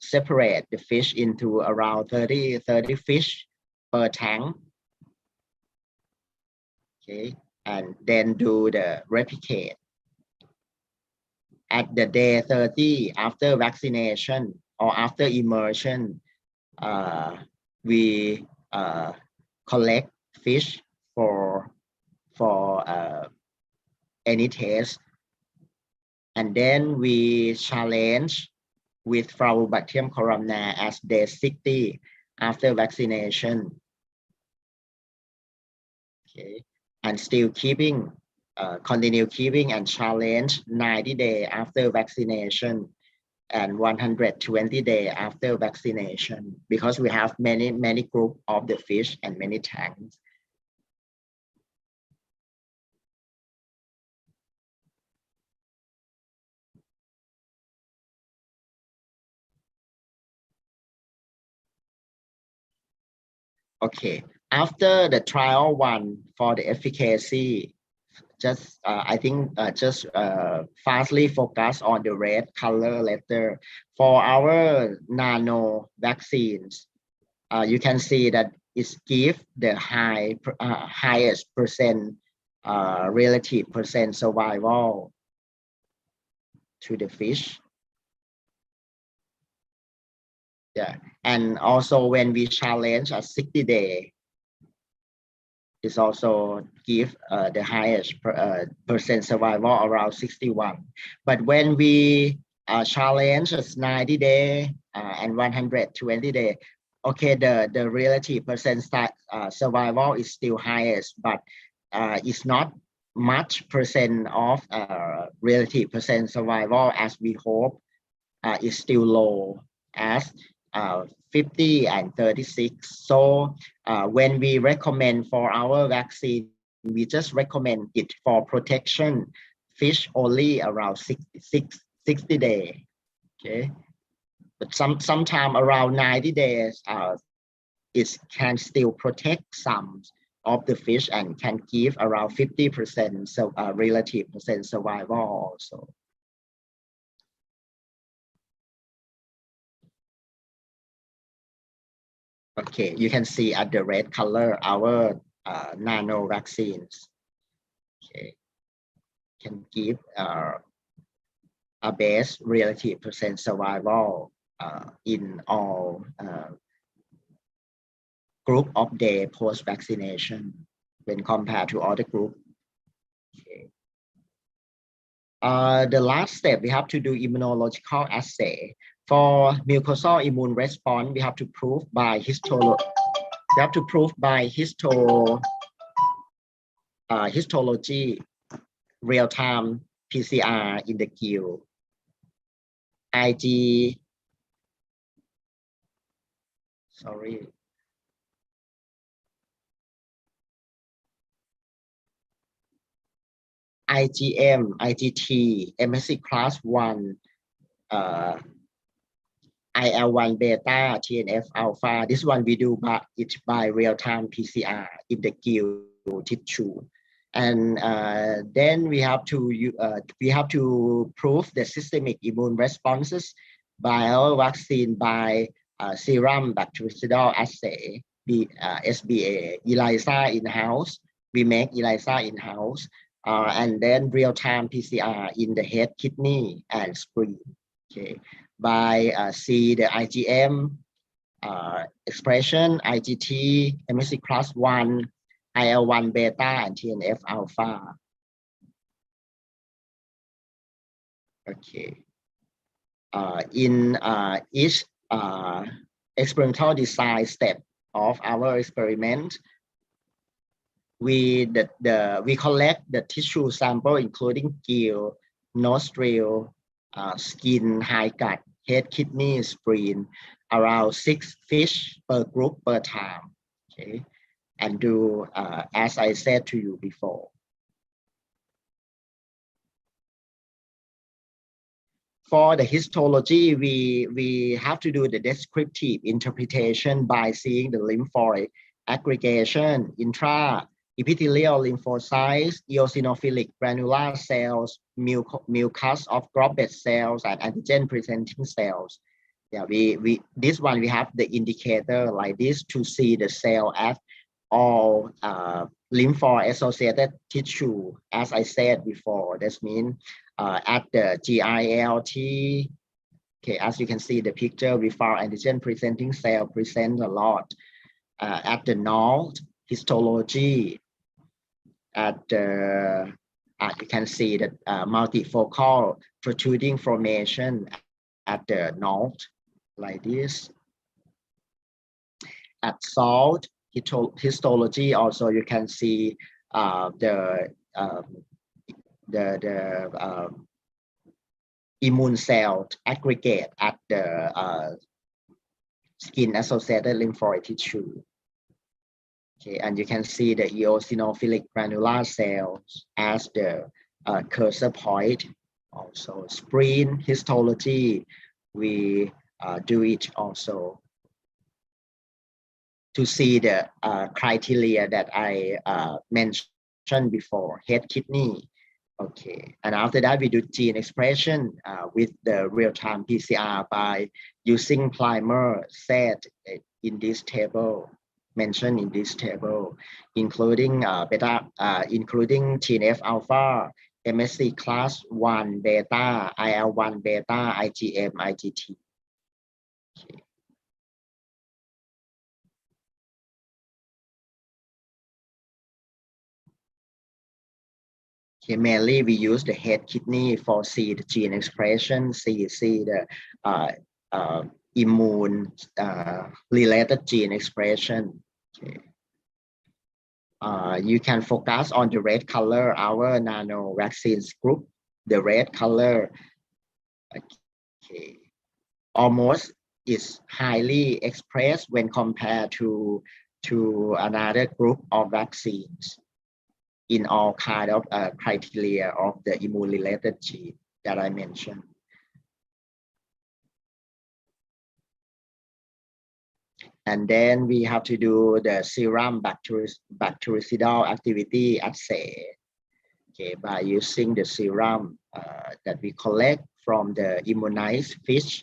separate the fish into around 30 fish per tank. Okay, and then do the replicate. at the day 30 after vaccination or after immersion, we collect fish for any test, and then we challenge with Flurobacterium columnar as day 60 after vaccination. Okay, and still keeping, continue keeping and challenge 90 days after vaccination and 120 days after vaccination, because we have many group of the fish and many tanks. Okay, after the trial one for the efficacy, just I think just fastly focus on the red color letter for our nano vaccines. You can see that it gives the highest percent relative percent survival to the fish. Yeah, and also when we challenge at 60 days, it's also give the highest percent survival around 61. But when we challenge at 90 days and 120 days, okay, the relative percent survival is still highest, but it's not much percent of relative percent survival as we hope. Is still low as 50 and 36. So when we recommend for our vaccine, we just recommend it for protection fish only around 60 days. Okay, but sometime around 90 days, it can still protect some of the fish and can give around 50% so relative percent survival also. Okay, you can see at the red color our nano vaccines. Okay, can give a best relative percent survival in all group of day post vaccination when compared to other group. Okay. The last step, we have to do immunological assay. For mucosal immune response, we have to prove by histology. We have to prove by histology, real-time PCR in the gill. IgM, IgT, MSC class 1, IL-1 beta, TNF alpha. This one we do by real-time PCR in the gill tissue, and then we have to prove the systemic immune responses by our vaccine by serum bactericidal assay, SBA, ELISA in-house. We make ELISA in-house, and then real-time PCR in the head, kidney, and spleen. Okay, by see the IgM expression, IgT, MSC class 1, IL-1 beta, and TNF alpha. Okay. In each experimental design step of our experiment, we collect the tissue sample, including gill, nostril, skin, hindgut, head, kidney, spleen, around 6 fish per group per time. Okay, and do as I said to you before. For the histology, we have to do the descriptive interpretation by seeing the lymphoid aggregation, intra-epithelial lymphocytes, eosinophilic granular cells, mucus of Goblet cells, and antigen-presenting cells. Yeah, this one we have the indicator like this to see the cell as all lymphoid associated tissue, as I said before. That means at the GILT, okay, as you can see the picture, we found antigen presenting cell present a lot. At the north, histology, at the you can see that multifocal protruding formation at the north, like this. At south, histology, also you can see the immune cell aggregate at the skin associated lymphoid tissue. Okay, and you can see the eosinophilic granular cells as the cursor point. Also, spleen histology, we do it also to see the criteria that I mentioned before, head kidney. Okay, and after that we do gene expression with the real-time PCR by using primer set in this table, mentioned in this table, including including TNF alpha, MSC class 1 beta, IL-1 beta, IgM, IgT. Okay. Okay, mainly we use the head kidney for see the gene expression, see the immune related gene expression. Okay. You can focus on the red color, our nano vaccines group, the red color. Okay. Almost is highly expressed when compared to another group of vaccines in all kind of criteria of the immune related gene that I mentioned. And then we have to do the serum bactericidal activity assay, okay, by using the serum that we collect from the immunized fish.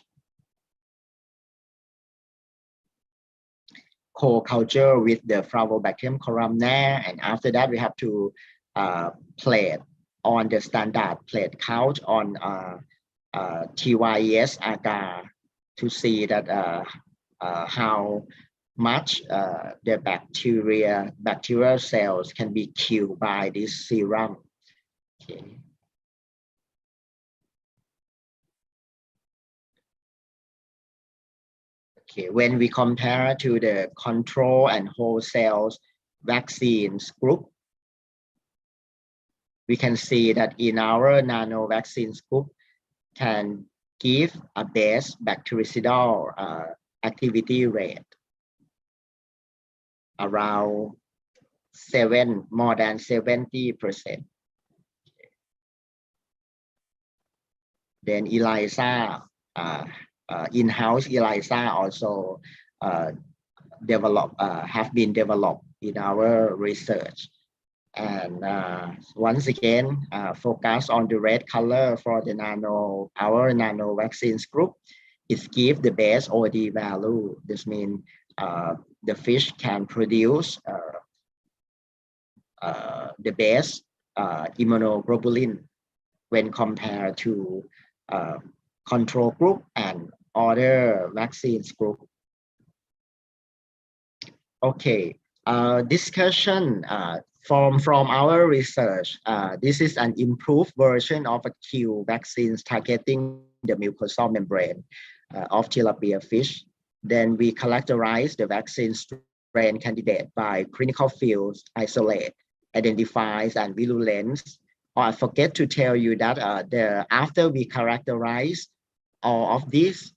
Co-culture with the Flavobacterium columnar, and after that we have to plate on the standard plate count on TYES agar to see that how much the bacterial cells can be killed by this serum. Okay. Okay, when we compare to the control and wholesale vaccines group, we can see that in our nano vaccines group can give a best bactericidal activity rate around more than 70%. Then ELISA, in-house ELISA also have been developed in our research. And once again, focus on the red color for the our nano vaccines group. It gives the best OD value. This means the fish can produce the best immunoglobulin when compared to control group and other vaccines group. Okay, discussion from our research. This is an improved version of a Q vaccines targeting the mucosal membrane of tilapia fish. Then we characterize the vaccine strain candidate by clinical fields, isolate, identifies, and virulence. Or I forget to tell you that after we characterize all of this,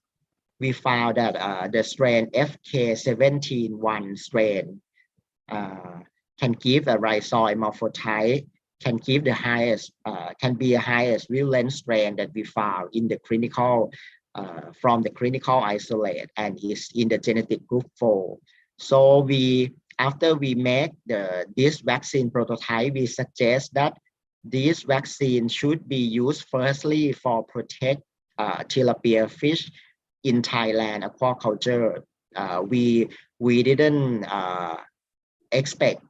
we found that the strain FK17.1 strain can give a rhizole morphotype, can give the highest, can be a highest virulent strain that we found in the clinical, from the clinical isolate, and is in the genetic group 4. So after we make this vaccine prototype, we suggest that this vaccine should be used firstly for protect tilapia fish in Thailand aquaculture. We didn't expect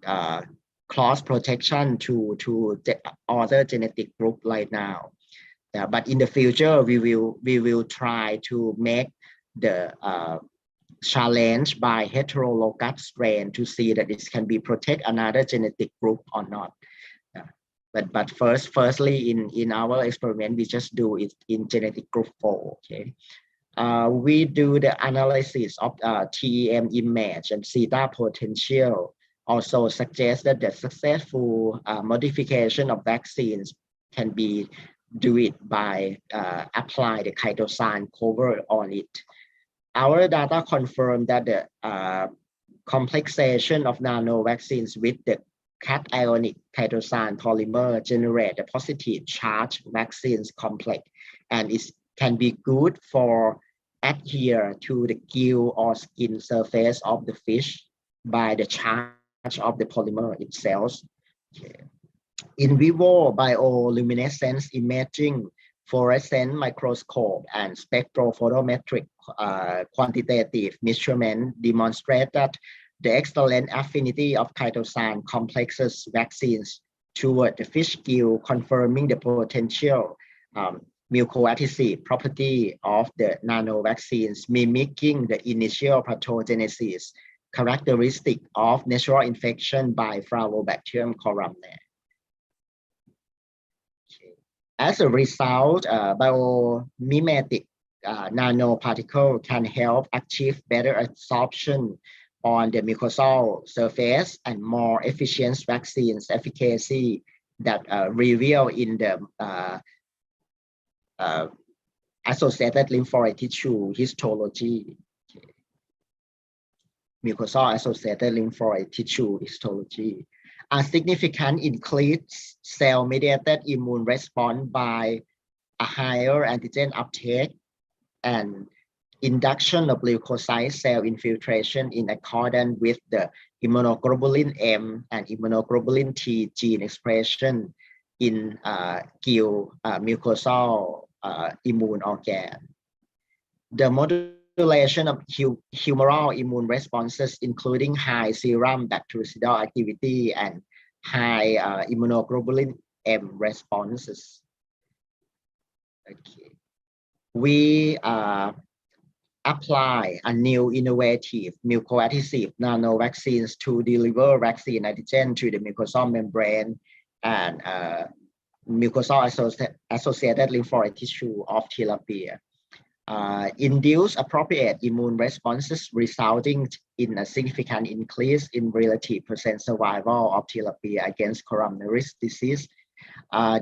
cross protection to other genetic group right now. But in the future, we will try to make the challenge by heterologous strain to see that it can be protect another genetic group or not. But firstly, in our experiment, we just do it in genetic group 4. Okay. We do the analysis of TEM image and zeta potential. Also suggests that the successful modification of vaccines can be do it by apply the Kaitosan cover on it. Our data confirm that the complexation of nano vaccines with the cation Kaitosan polymer generate a positive charge vaccines complex, and it can be good for adhere to the gill or skin surface of the fish by the charge of the polymer itself. Okay. In vivo bioluminescence imaging, fluorescent microscope, and spectrophotometric quantitative measurement demonstrate that the excellent affinity of Kaitosan complexes vaccines toward the fish gill, confirming the potential mucoadhesive property of the nano vaccines, mimicking the initial pathogenesis characteristic of natural infection by Flavobacterium columnar. As a result, biomimetic nanoparticle can help achieve better absorption on the mucosal surface and more efficient vaccines efficacy that reveal in the associated lymphoid tissue histology. Okay. Mucosal associated lymphoid tissue histology. A significant increased cell-mediated immune response by a higher antigen uptake and induction of leukocyte cell infiltration in accordance with the immunoglobulin M and immunoglobulin T gene expression in gill mucosal immune organ. The modulation of humoral immune responses, including high serum bactericidal activity and high immunoglobulin M responses. Okay. We apply a new innovative mucoadhesive nano vaccines to deliver vaccine antigen to the mucosal membrane and mucosal associated lymphoid tissue of tilapia. Induce appropriate immune responses resulting in a significant increase in relative percent survival of tilapia against coronavirus disease.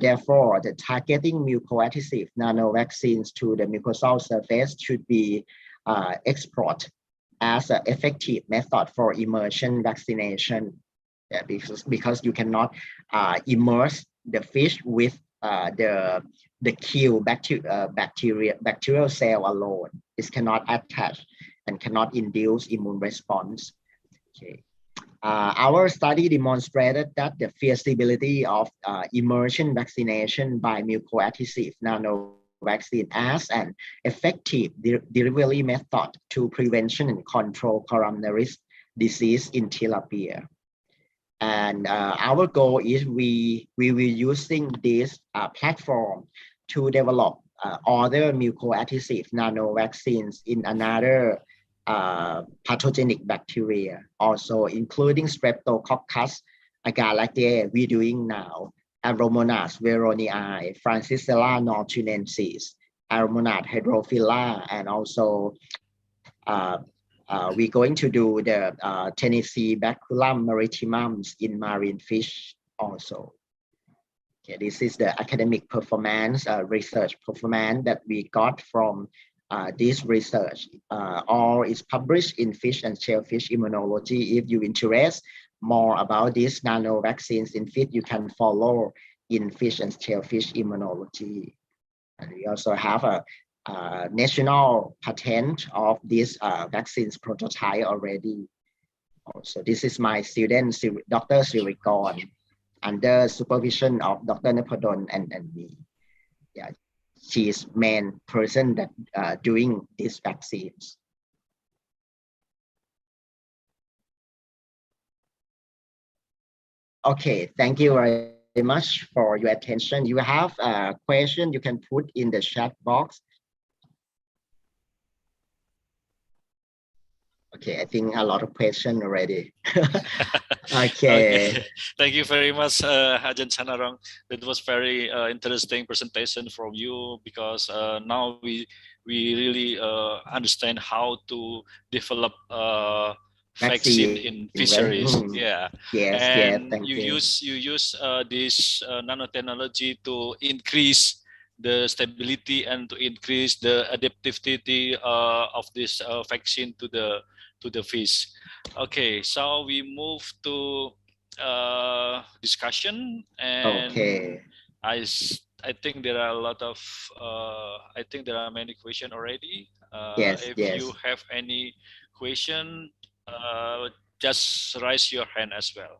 Therefore, the targeting mucoadhesive nano vaccines to the mucosal surface should be explored as an effective method for immersion vaccination. Yeah, because you cannot immerse the fish with the kill bacterial cell alone. It cannot attach and cannot induce immune response. Okay. Our study demonstrated that the feasibility of immersion vaccination by mucoadhesive nano vaccine as an effective delivery method to prevention and control coronavirus disease in tilapia. And our goal is we will using this platform to develop other mucoadhesive nano vaccines in another pathogenic bacteria, also including Streptococcus agaricales we're doing now, Aromonas veronii, Francisella nortunensis, Aromonas hydrophila, and also we're going to do the Tennessee baculum maritimum in marine fish also. Okay, this is the academic performance, research performance that we got from this research. All is published in Fish and Shellfish Immunology. If you're interested more about these nano vaccines in fish, you can follow in Fish and Shellfish Immunology. And we also have a national patent of this vaccines prototype already. So this is my student, Dr. Sirikon, under supervision of Dr. Napadon and me. Yeah, she is main person that doing these vaccines. Okay, thank you very much for your attention. You have a question you can put in the chat box. Okay, I think a lot of questions already. Okay. Thank you very much, Ajahn Chanarong. That was very interesting presentation from you, because now we really understand how to develop vaccine in fisheries. Right? Yeah, Yes, yes, and thank you. you use this nanotechnology to increase the stability and to increase the adaptivity of this vaccine to the fish. Okay, so we move to discussion, and Okay. I think there are a lot of I think there are many questions already. Yes, If you yes. have any question, just raise your hand as well.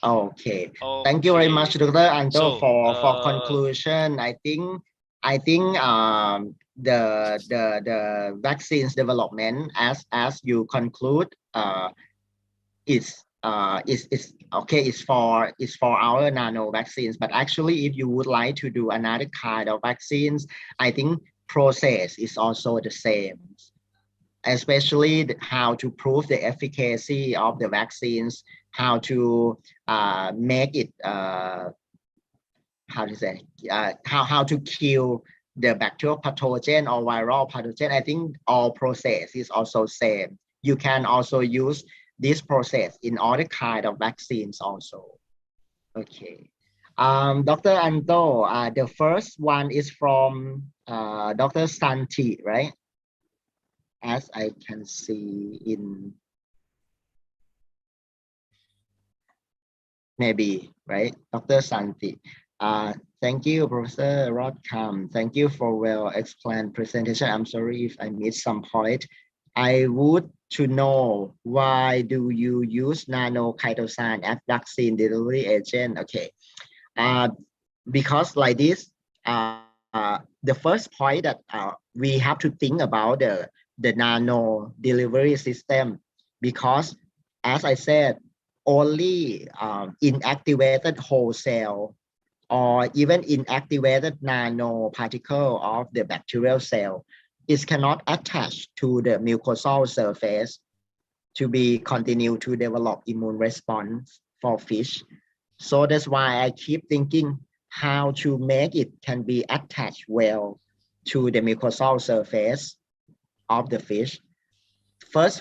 Okay. Thank you very much, Okay. Dr. Anto, So for conclusion. I think the vaccines development as you conclude is okay. It's for our nano vaccines. But actually, if you would like to do another kind of vaccines, I think process is also the same, especially how to prove the efficacy of the vaccines, how to make it how to say how to kill the bacterial pathogen or viral pathogen. I think all process is also same. You can also use this process in other kind of vaccines also. Okay. Dr. Anto, the first one is from Dr. Santi, right? As I can see in maybe, right? Dr. Santi. Thank you, Professor Rodcom. Thank you for well explained presentation. I'm sorry if I missed some point. I would to know, why do you use nano Kaitosan as vaccine delivery agent? Okay. Because like this, the first point that we have to think about the nano delivery system, because as I said, only inactivated whole cell or even inactivated nanoparticle of the bacterial cell, it cannot attach to the mucosal surface to be continue to develop immune response for fish. So that's why I keep thinking how to make it can be attached well to the mucosal surface of the fish. First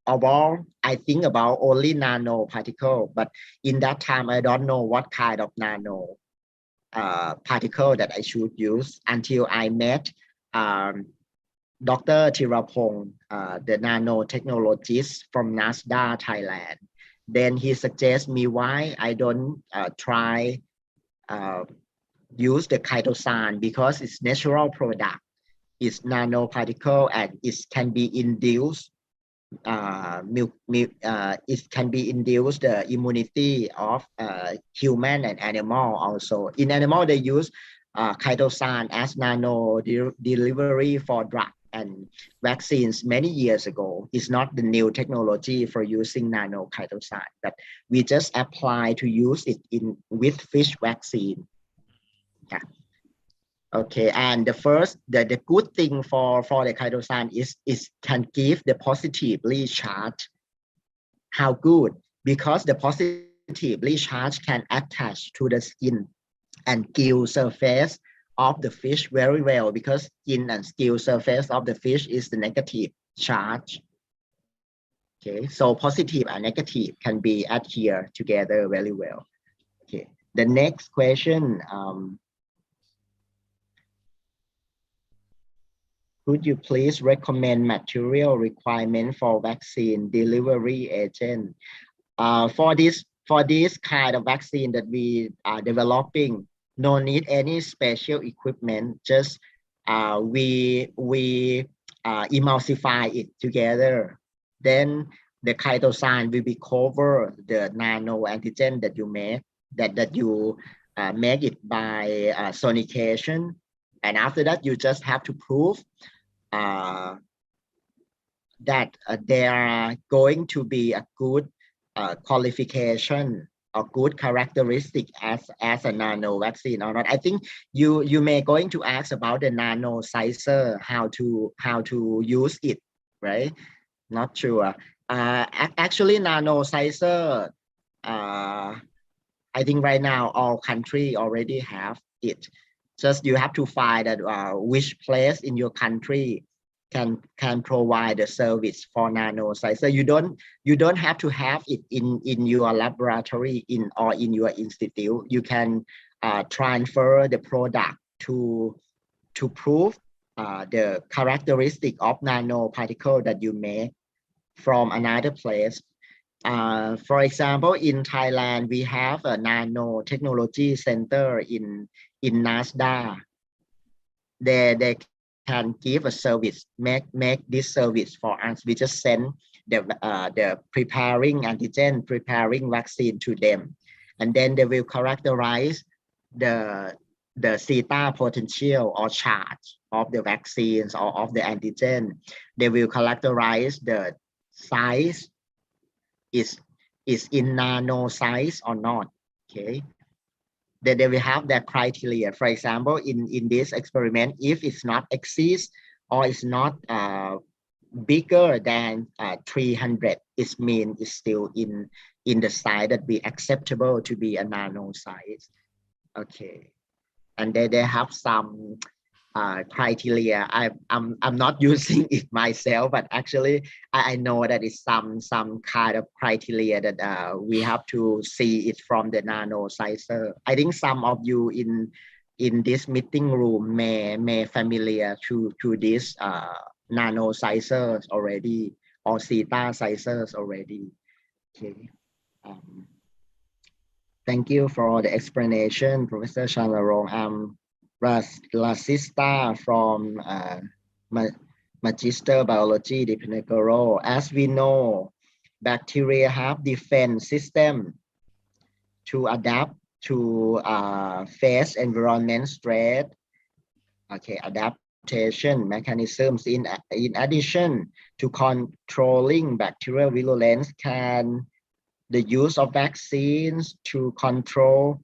of all, I think about only nanoparticle, but in that time I don't know what kind of nano particle that I should use until I met Dr. Tirapong, the nanotechnologist from NASDA, Thailand. Then he suggests me why I don't try use the Kaitosan, because it's natural product, it's nanoparticle, and it can be induced it can be induced the immunity of human and animal also. In animal, they use Kaitosan as nano delivery for drug and vaccines many years ago. It's not the new technology for using nano Kaitosan, but we just apply to use it in with fish vaccine. Yeah. Okay, and the good thing for the Kaitosan is can give the positively charge. How good? Because the positively charge can attach to the skin and gill surface of the fish very well, because skin and gill surface of the fish is the negative charge. Okay, so positive and negative can be adhere together very well. Okay, the next question. Could you please recommend material requirement for vaccine delivery agent? For this kind of vaccine that we are developing, no need any special equipment. Just we emulsify it together. Then the Kaitosan will be cover the nano antigen that you make, that you make it by sonication, and after that you just have to prove that they are going to be a good qualification or good characteristic as a nano vaccine or not. I think you may going to ask about the nano sizer, how to use it, right? Not sure. Actually, nano sizer, I think right now all country already have it. Just you have to find that which place in your country can provide the service for nano sizer. You don't have to have it in your laboratory or in your institute. You can transfer the product to prove the characteristic of nanoparticle that you make from another place. For example, in Thailand, we have a nanotechnology center in NASDA. They can give a service, make this service for us. We just send the preparing antigen, preparing vaccine to them, and then they will characterize the theta potential or charge of the vaccines or of the antigen. They will characterize the size is in nano size or not. Okay, then they will have that criteria. For example, in this experiment, if it's not exceeds or it's not bigger than 300, it means it's still in the size that be acceptable to be a nano size. Okay, and then they have some criteria. I'm not using it myself, but actually I know that it's some kind of criteria that we have to see it from the nano sizer. I think some of you in this meeting room may familiar to this nano sizers already or theta sizers already. Okay. Thank you for the explanation, Professor Chanlarong. Rasista from Magister Biology, Dipanagoro. As we know, bacteria have defense system to adapt to face environment stress. Okay, adaptation mechanisms. In addition to controlling bacterial virulence, can the use of vaccines to control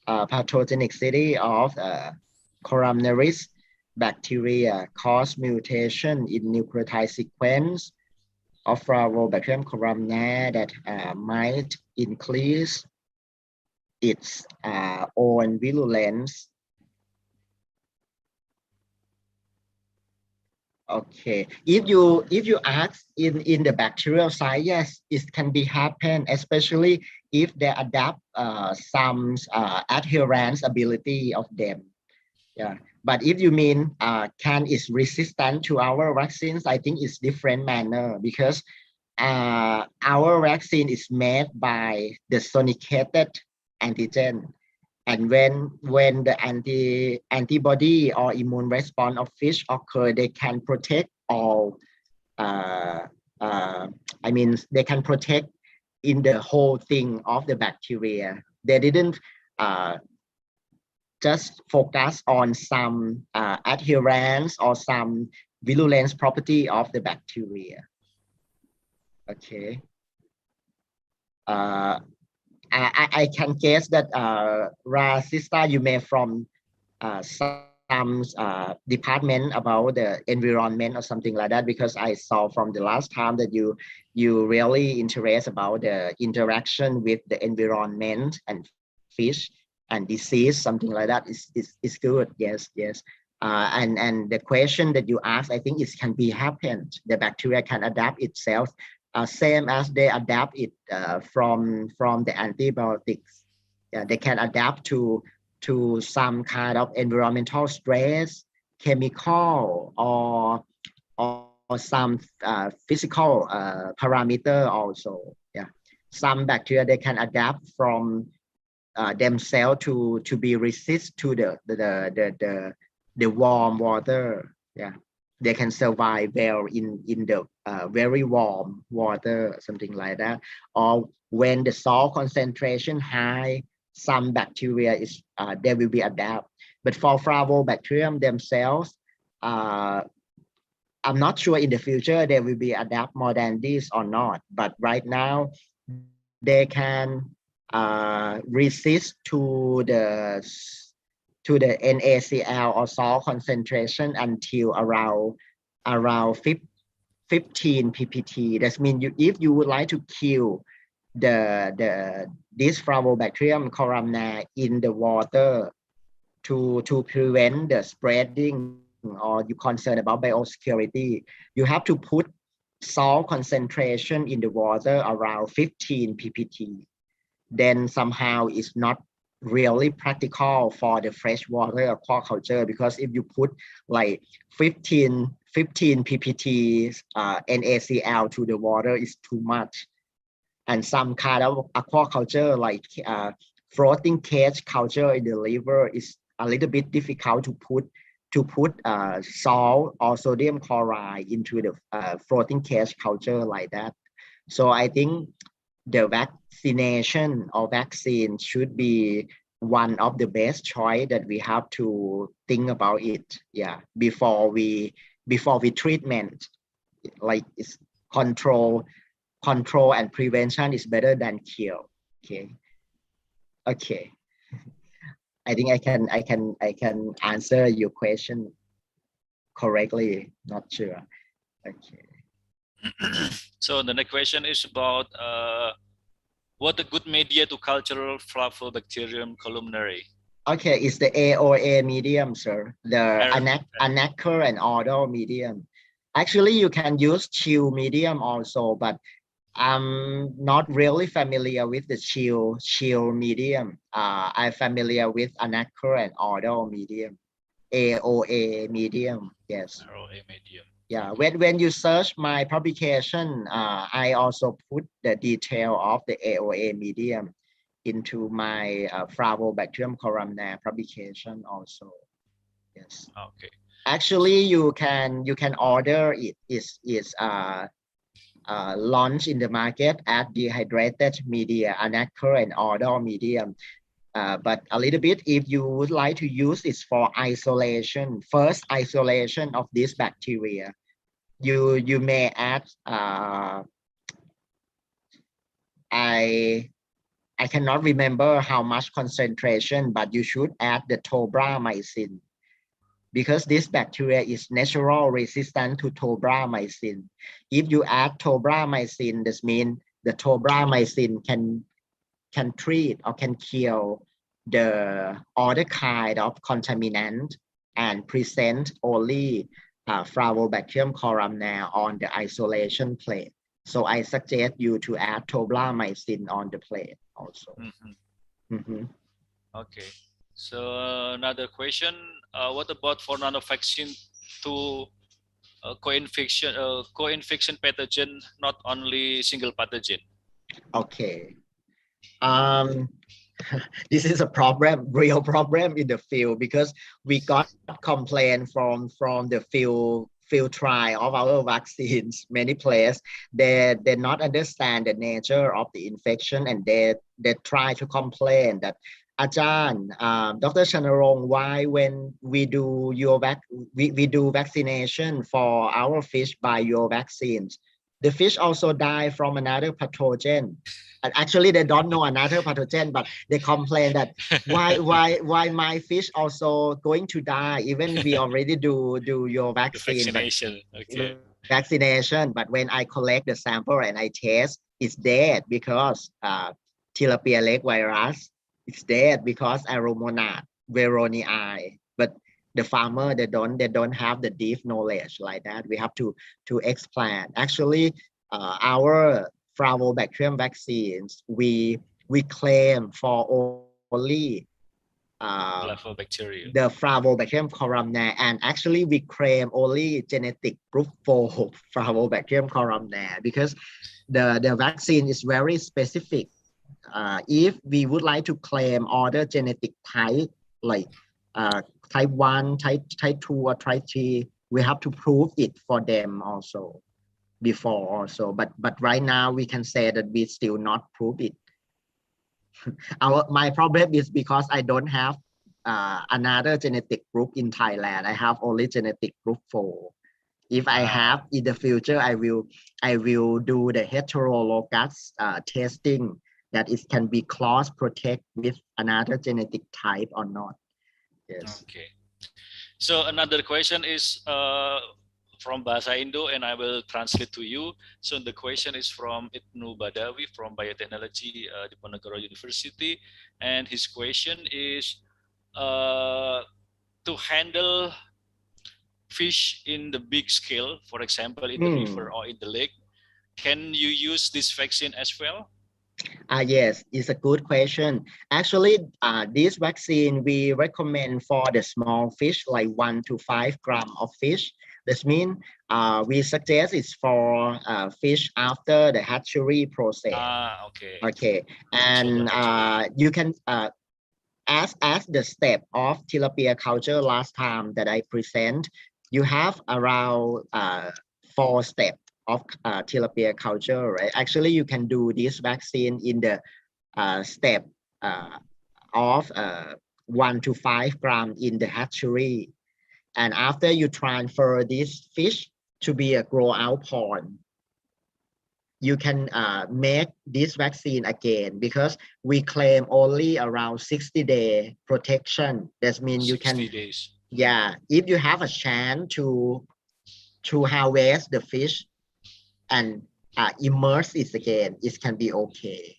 pathogenicity of columnaris bacteria cause mutation in nucleotide sequence of Flavobacterium columnar that might increase its own virulence. Okay, if you ask in the bacterial side, yes, it can be happen, especially if they adapt some adherence ability of them. Yeah, but if you mean can is resistant to our vaccines, I think it's different manner, because our vaccine is made by the sonicated antigen, and when the antibody or immune response of fish occur, they can protect all. I mean, they can protect in the whole thing of the bacteria. They didn't just focus on some adherence or some virulence property of the bacteria. Okay. I can guess that Rasista, you may from some department about the environment or something like that, because I saw from the last time that you really interested about the interaction with the environment and fish and disease, something like that is good. Yes. And the question that you asked, I think it can be happened. The bacteria can adapt itself, same as they adapt it from the antibiotics. Yeah, they can adapt to some kind of environmental stress, chemical, or some physical parameter also. Yeah, some bacteria, they can adapt from themselves to be resist to the warm water. Yeah, they can survive well in the very warm water, something like that. Or when the salt concentration high, some bacteria is they will be adapt. But for Flavobacterium themselves, I'm not sure in the future they will be adapt more than this or not. But right now, they can resist to the NaCl or salt concentration until around 15 ppt. That means if you would like to kill this Flavobacterium columnar in the water to prevent the spreading, or you concerned about biosecurity, you have to put salt concentration in the water around 15 ppt. Then somehow it's not really practical for the freshwater aquaculture, because if you put like 15 ppt NaCl to the water, is too much. And some kind of aquaculture like floating cage culture in the river is a little bit difficult to put salt or sodium chloride into the floating cage culture like that. So I think the vaccination or vaccine should be one of the best choice that we have to think about it. Yeah, before we treatment, like it's control and prevention is better than cure. Okay. I think I can answer your question correctly. Not sure. Okay. So the next question is about what a good media to cultural Flavobacterium columnare. Okay, it's the AOA medium, sir. The Anacker and Odor medium. Actually, you can use chill medium also, but I'm not really familiar with the chill medium. I'm familiar with Anacker and Odor medium. AOA medium, yes. AOA medium. Yeah, when you search my publication, I also put the detail of the AOA medium into my Flavobacterium columnar publication also. Yes. Okay. Actually, you can order it. Is launched in the market as dehydrated media, Anacker and Odor medium. But a little bit, if you would like to use it for isolation, first isolation of this bacteria, you may add I cannot remember how much concentration, but you should add the tobramycin, because this bacteria is natural resistant to tobramycin. If you add tobramycin, this means the tobramycin can treat or can kill the other kind of contaminant and present only Flavobacterium columnar on the isolation plate. So I suggest you to add tobramycin on the plate also. Okay. So another question, what about for nanovaccine to co-infection pathogen, not only single pathogen? Okay. This is a problem, real problem in the field, because we got complaint from the field trial of our vaccines. Many players they not understand the nature of the infection, and they try to complain that Dr. Chanarong, why when we do we do vaccination for our fish by your vaccines, the fish also die from another pathogen. And actually, they don't know another pathogen, but they complain that why my fish also going to die, even we already do your vaccine. Vaccination. Okay. Vaccination, but when I collect the sample and I test, it's dead because tilapia lake virus. It's dead because aromonad veronii. But the farmer they don't have the deep knowledge like that. We have to explant. Actually, our Flavobacterium vaccines, we claim for only the Flavobacterium columnar, and actually we claim only genetic group for Flavobacterium columnar, because the vaccine is very specific. If we would like to claim other genetic type, like type 1, type 2, or type 3, we have to prove it for them also before also. But right now we can say that we still not prove it. My problem is because I don't have another genetic group in Thailand. I have only genetic group 4. If I have in the future, I will do the heterologous testing that it can be cross protect with another genetic type or not. Yes. Okay. So another question is from Bahasa Indo, and I will translate to you. So the question is from Ibnu Badawi from Biotechnology Diponegoro University, and his question is to handle fish in the big scale, for example, in the river or in the lake, can you use this vaccine as well? Yes, it's a good question. Actually, this vaccine we recommend for the small fish, like 1 to 5 grams of fish. This means we suggest it's for fish after the hatchery process. Okay. Okay, and you can as the step of tilapia culture last time that I present, you have around 4 steps of tilapia culture, right? Actually, you can do this vaccine in the step of 1 to 5 grams in the hatchery. And after you transfer this fish to be a grow out pond, you can make this vaccine again, because we claim only around 60-day protection. That means you can, 60 days. yeah, if you have a chance to harvest the fish and immerse it again, it can be okay.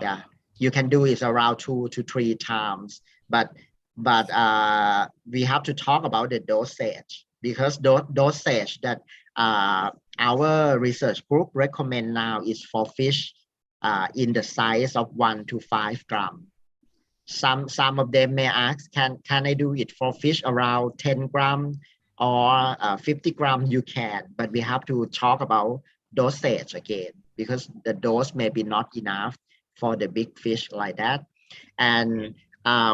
Yeah, you can do it around 2 to 3 times, but we have to talk about the dosage, because dosage that our research group recommend now is for fish in the size of 1 to 5 grams. Some of them may ask, can I do it for fish around 10 grams or 50 grams? You can, but we have to talk about dosage again, because the dose may be not enough for the big fish like that. And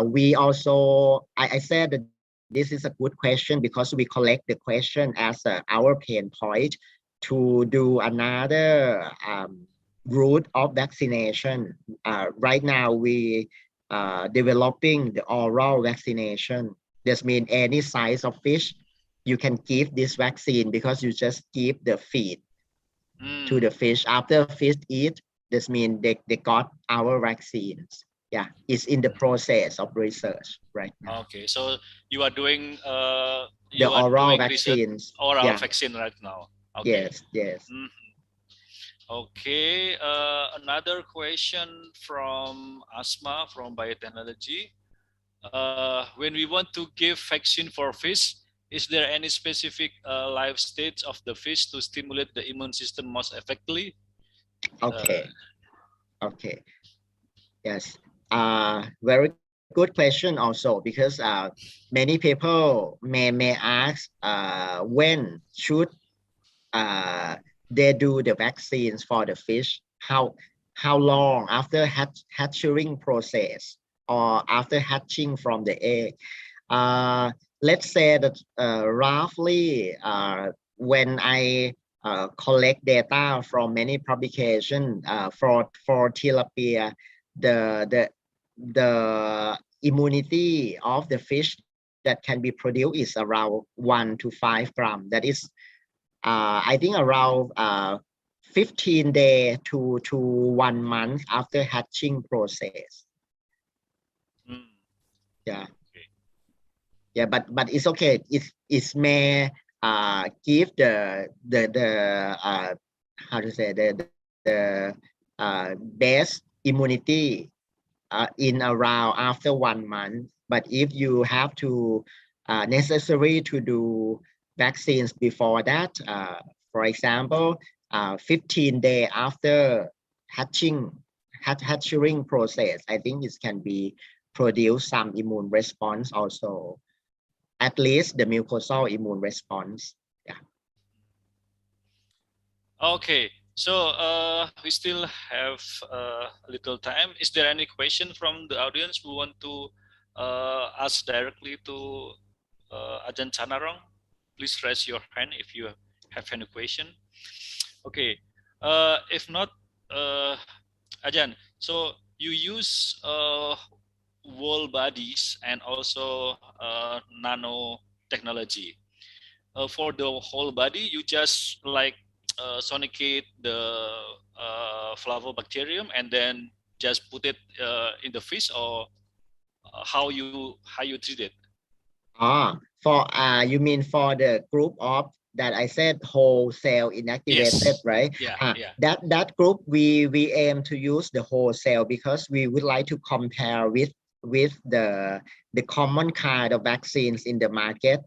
we also, I said that this is a good question because we collect the question as our pain point to do another route of vaccination. Right now we developing the oral vaccination. This means any size of fish, you can give this vaccine, because you just give the feed to the fish. After fish eat, this means they got our vaccines. Yeah, it's in the process of research right now. Okay, so you are doing the oral vaccines. Oral vaccine right now. Okay. Yes, yes. Okay, another question from Asma from Biotechnology. When we want to give vaccine for fish, is there any specific life stage of the fish to stimulate the immune system most effectively? Okay. Okay. Yes. Very good question also, because many people may ask when should they do the vaccines for the fish, how long after hatching process or after hatching from the egg. Let's say that roughly when I collect data from many publications for tilapia, the immunity of the fish that can be produced is around 1 to 5 grams. That is, I think around 15 days to 1 month after hatching process. Yeah. Yeah, but it's okay. It may give the how to say the best immunity in around after 1 month. But if you have to necessary to do vaccines before that, for example, 15 days after hatching process, I think it can be produce some immune response also, at least the mucosal immune response. Yeah. Okay, so we still have a little time. Is there any question from the audience who want to ask directly to Ajahn Chanarong? Please raise your hand if you have any question. Okay, if not, Ajahn, so you use whole bodies and also nano technology. For the whole body, you just like sonicate the flavobacterium and then just put it in the fish, or how you treat it? For you mean for the group of that I said whole cell inactivated, Yes. right? Yeah. That group we aim to use the whole cell because we would like to compare with the common kind of vaccines in the market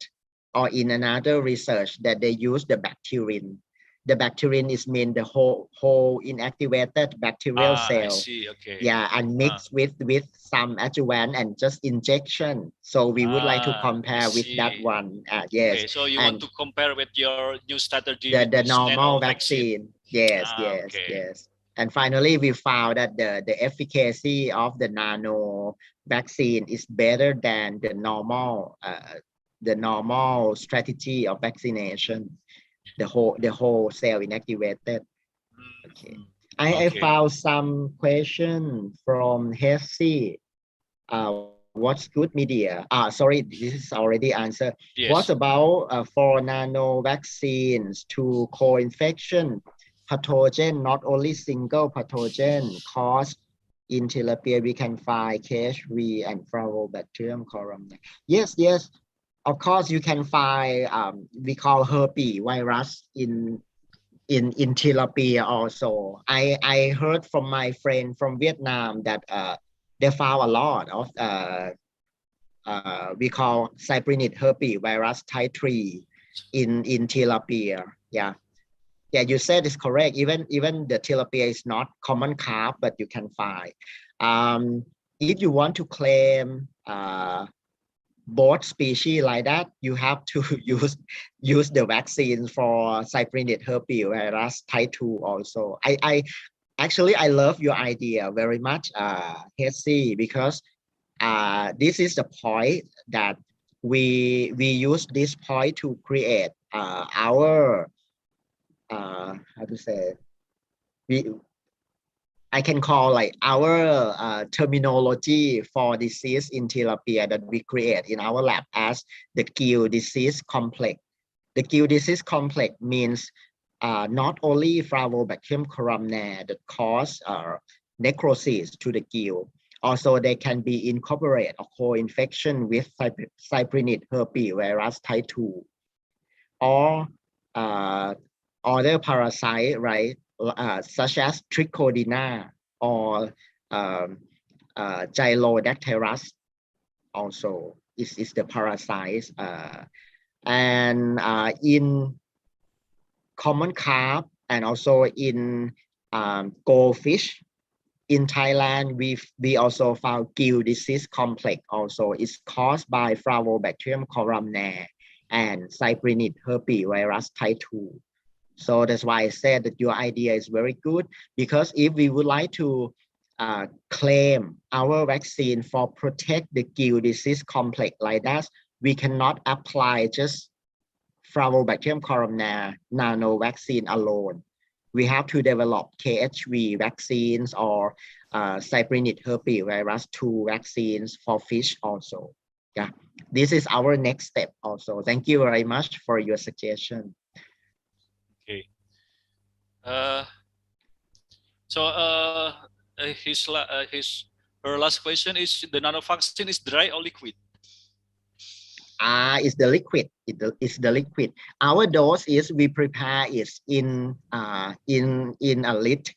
or in another research that they use the bacterium. The bacterium is mean the whole inactivated bacterial I cell. see. Okay. Yeah, and mixed with some adjuvant and just injection. So we would like to compare with that one. Yes. Okay, so you and want to compare with your new strategy the with this normal nano vaccine. vaccine. Yes, Okay. yes. And finally, we found that the efficacy of the nano vaccine is better than the normal strategy of vaccination, the whole cell inactivated. Okay. I Okay. found some question from Hesse. What's good media? Sorry, this is already answered. Yes. What about for nano vaccines to co-infection pathogen, not only single pathogen cause in tilapia, we can find KHV and Flavobacterium columnar. Yes, of course you can find we call herpes virus in tilapia also. I heard from my friend from Vietnam that they found a lot of we call cyprinid herpes virus type 3 in tilapia. Yeah, you said it's correct. Even the tilapia is not common carp, but you can find. If you want to claim both species like that, you have to use the vaccine for cyprinid herpes virus type 2 also. I actually I love your idea very much, Hesse, because this is the point that we use this point to create our how to say, we I can call like our terminology for disease in tilapia that we create in our lab as the gill disease complex. The gill disease complex means not only Flavobacterium columnar that cause necrosis to the gill, also they can be incorporated or co-infection with cyprinid herpes virus type 2 or other parasite, right? Such as Trichodina or Gylodactylus also is the parasite. And in common carp and also in goldfish, in Thailand, we also found gill disease complex also is caused by Flavobacterium columnar and cyprinid herpes virus type 2. So that's why I said that your idea is very good, because if we would like to claim our vaccine for protect the gill disease complex like that, we cannot apply just Flavobacterium columnar nano vaccine alone. We have to develop KHV vaccines or cyprinid herpes virus 2 vaccines for fish also. Yeah, this is our next step also. Thank you very much for your suggestion. Okay. So her last question is, the nano vaccine is dry or liquid? It's the liquid. It's the liquid. Our dose is we prepare it in a liter.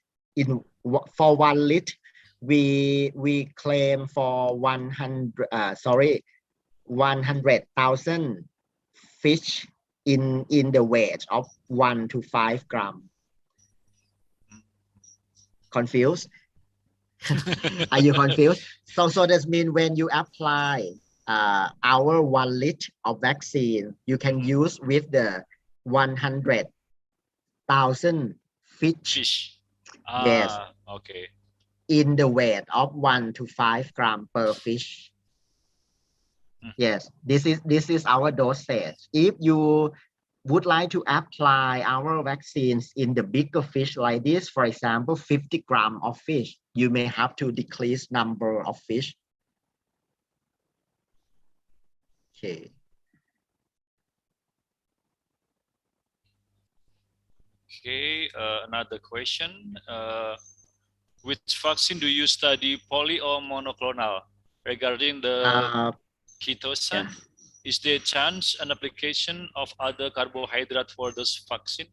For 1 liter, we claim for 100,000 fish in the weight of 1 to 5 grams. Confused? Are you confused? So that means when you apply our 1 liter of vaccine, you can use with the 100,000 fish. Yes. Okay. In the weight of 1 to 5 grams per fish. Yes, this is our dosage. If you would like to apply our vaccines in the bigger fish like this, for example, 50 grams of fish, you may have to decrease number of fish. Okay. Okay, another question. Which vaccine do you study, poly or monoclonal? Regarding the Kaitosan, yeah. is there chance an application of other carbohydrate for this vaccine?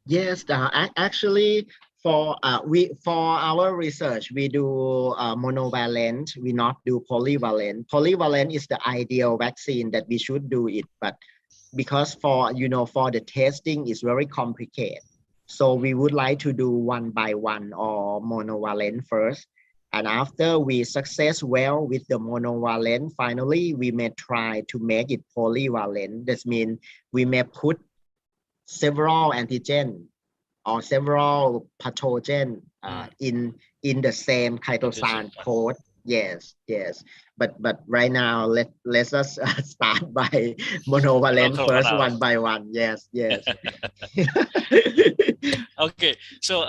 Yes, actually, for our research, we do monovalent. We not do polyvalent. Polyvalent is the ideal vaccine that we should do it, but because for the testing is very complicated, so we would like to do one by one or monovalent first, and after we success well with the monovalent, finally we may try to make it polyvalent. That means we may put several antigen or several pathogen in the same Kaitosan code. Yes, yes. But right now let's us start by monovalent first, Monoclonal. one by one. Yes, yes. Okay, so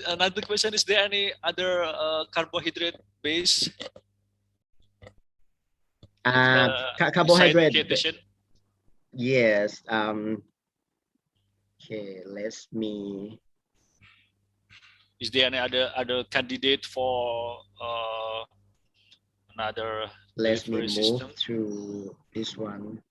another question: is there any other carbohydrate base beside Carbohydrate. Kaitosan? Yes. Okay. Let me. Is there any other candidate for another Let me delivery move system? to this one.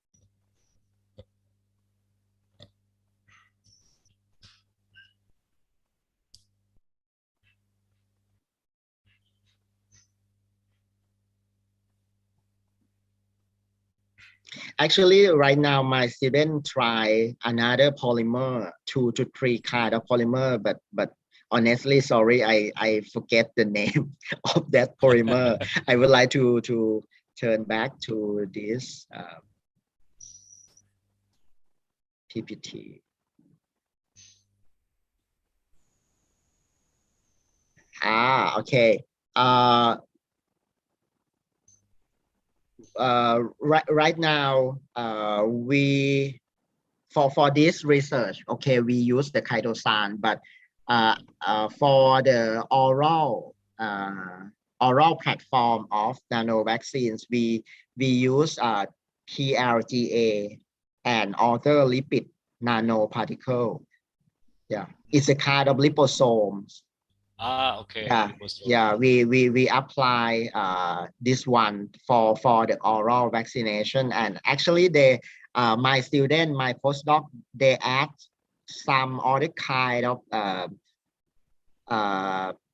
Actually, right now my student try another polymer, 2 to 3 kind of polymer, but honestly, sorry, I forget the name of that polymer. I would like to turn back to this PPT. Okay. Right now, we for this research, okay, we use the Kaitosan, but for the oral platform of nano vaccines, we use PLGA and other lipid nanoparticle. Yeah, it's a kind of liposomes. Okay. Yeah, we apply this one for the oral vaccination, and actually they my student, my postdoc, they add some other kind of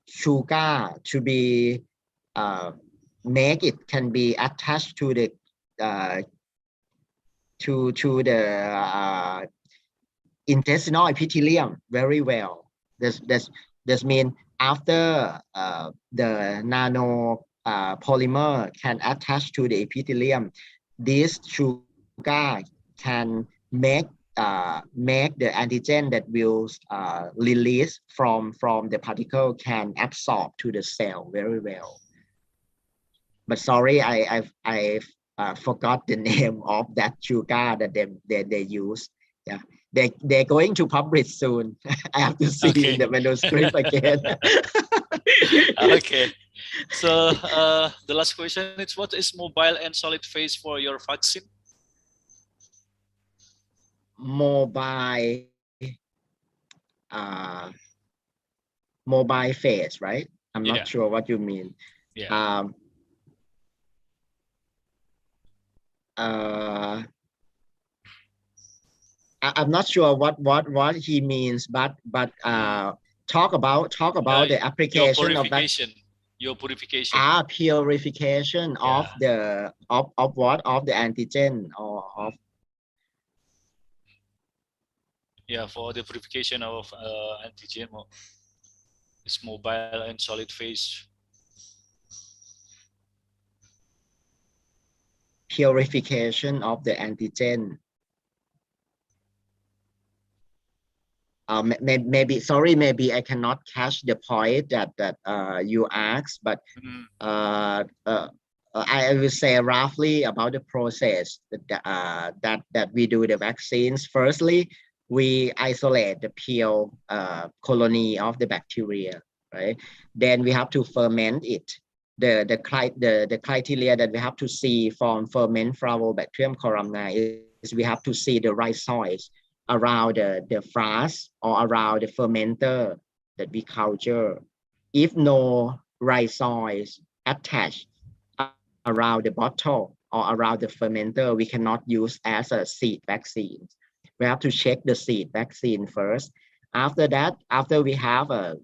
sugar to be make it can be attached to the uh, to the intestinal epithelium very well. This mean after the nano polymer can attach to the epithelium, this sugar can make the antigen that will release from the particle can absorb to the cell very well. But sorry, I forgot the name of that sugar that they use. Yeah, they're going to publish soon. I have to see Okay. in the manuscript again. Okay. So the last question is, what is mobile and solid phase for your vaccine? Mobile mobile phase, right? I'm not sure what you mean. Yeah. I'm not sure what he means, but talk about the application of that. Your purification. Purification of the of what, of the antigen or of. Yeah, for the purification of antigen, it's mobile and solid phase. Purification of the antigen. Maybe sorry, maybe I cannot catch the point that you asked, but I will say roughly about the process that we do the vaccines. Firstly, we isolate the pure colony of the bacteria, right? Then we have to ferment it. The criteria that we have to see from ferment Flavobacterium columnar is we have to see the right soils around the flask or around the fermenter. that we culture. If no rhizoids attached around the bottle or around the fermenter, we cannot use as a seed vaccine. We have to check the seed vaccine first. After that, after we have a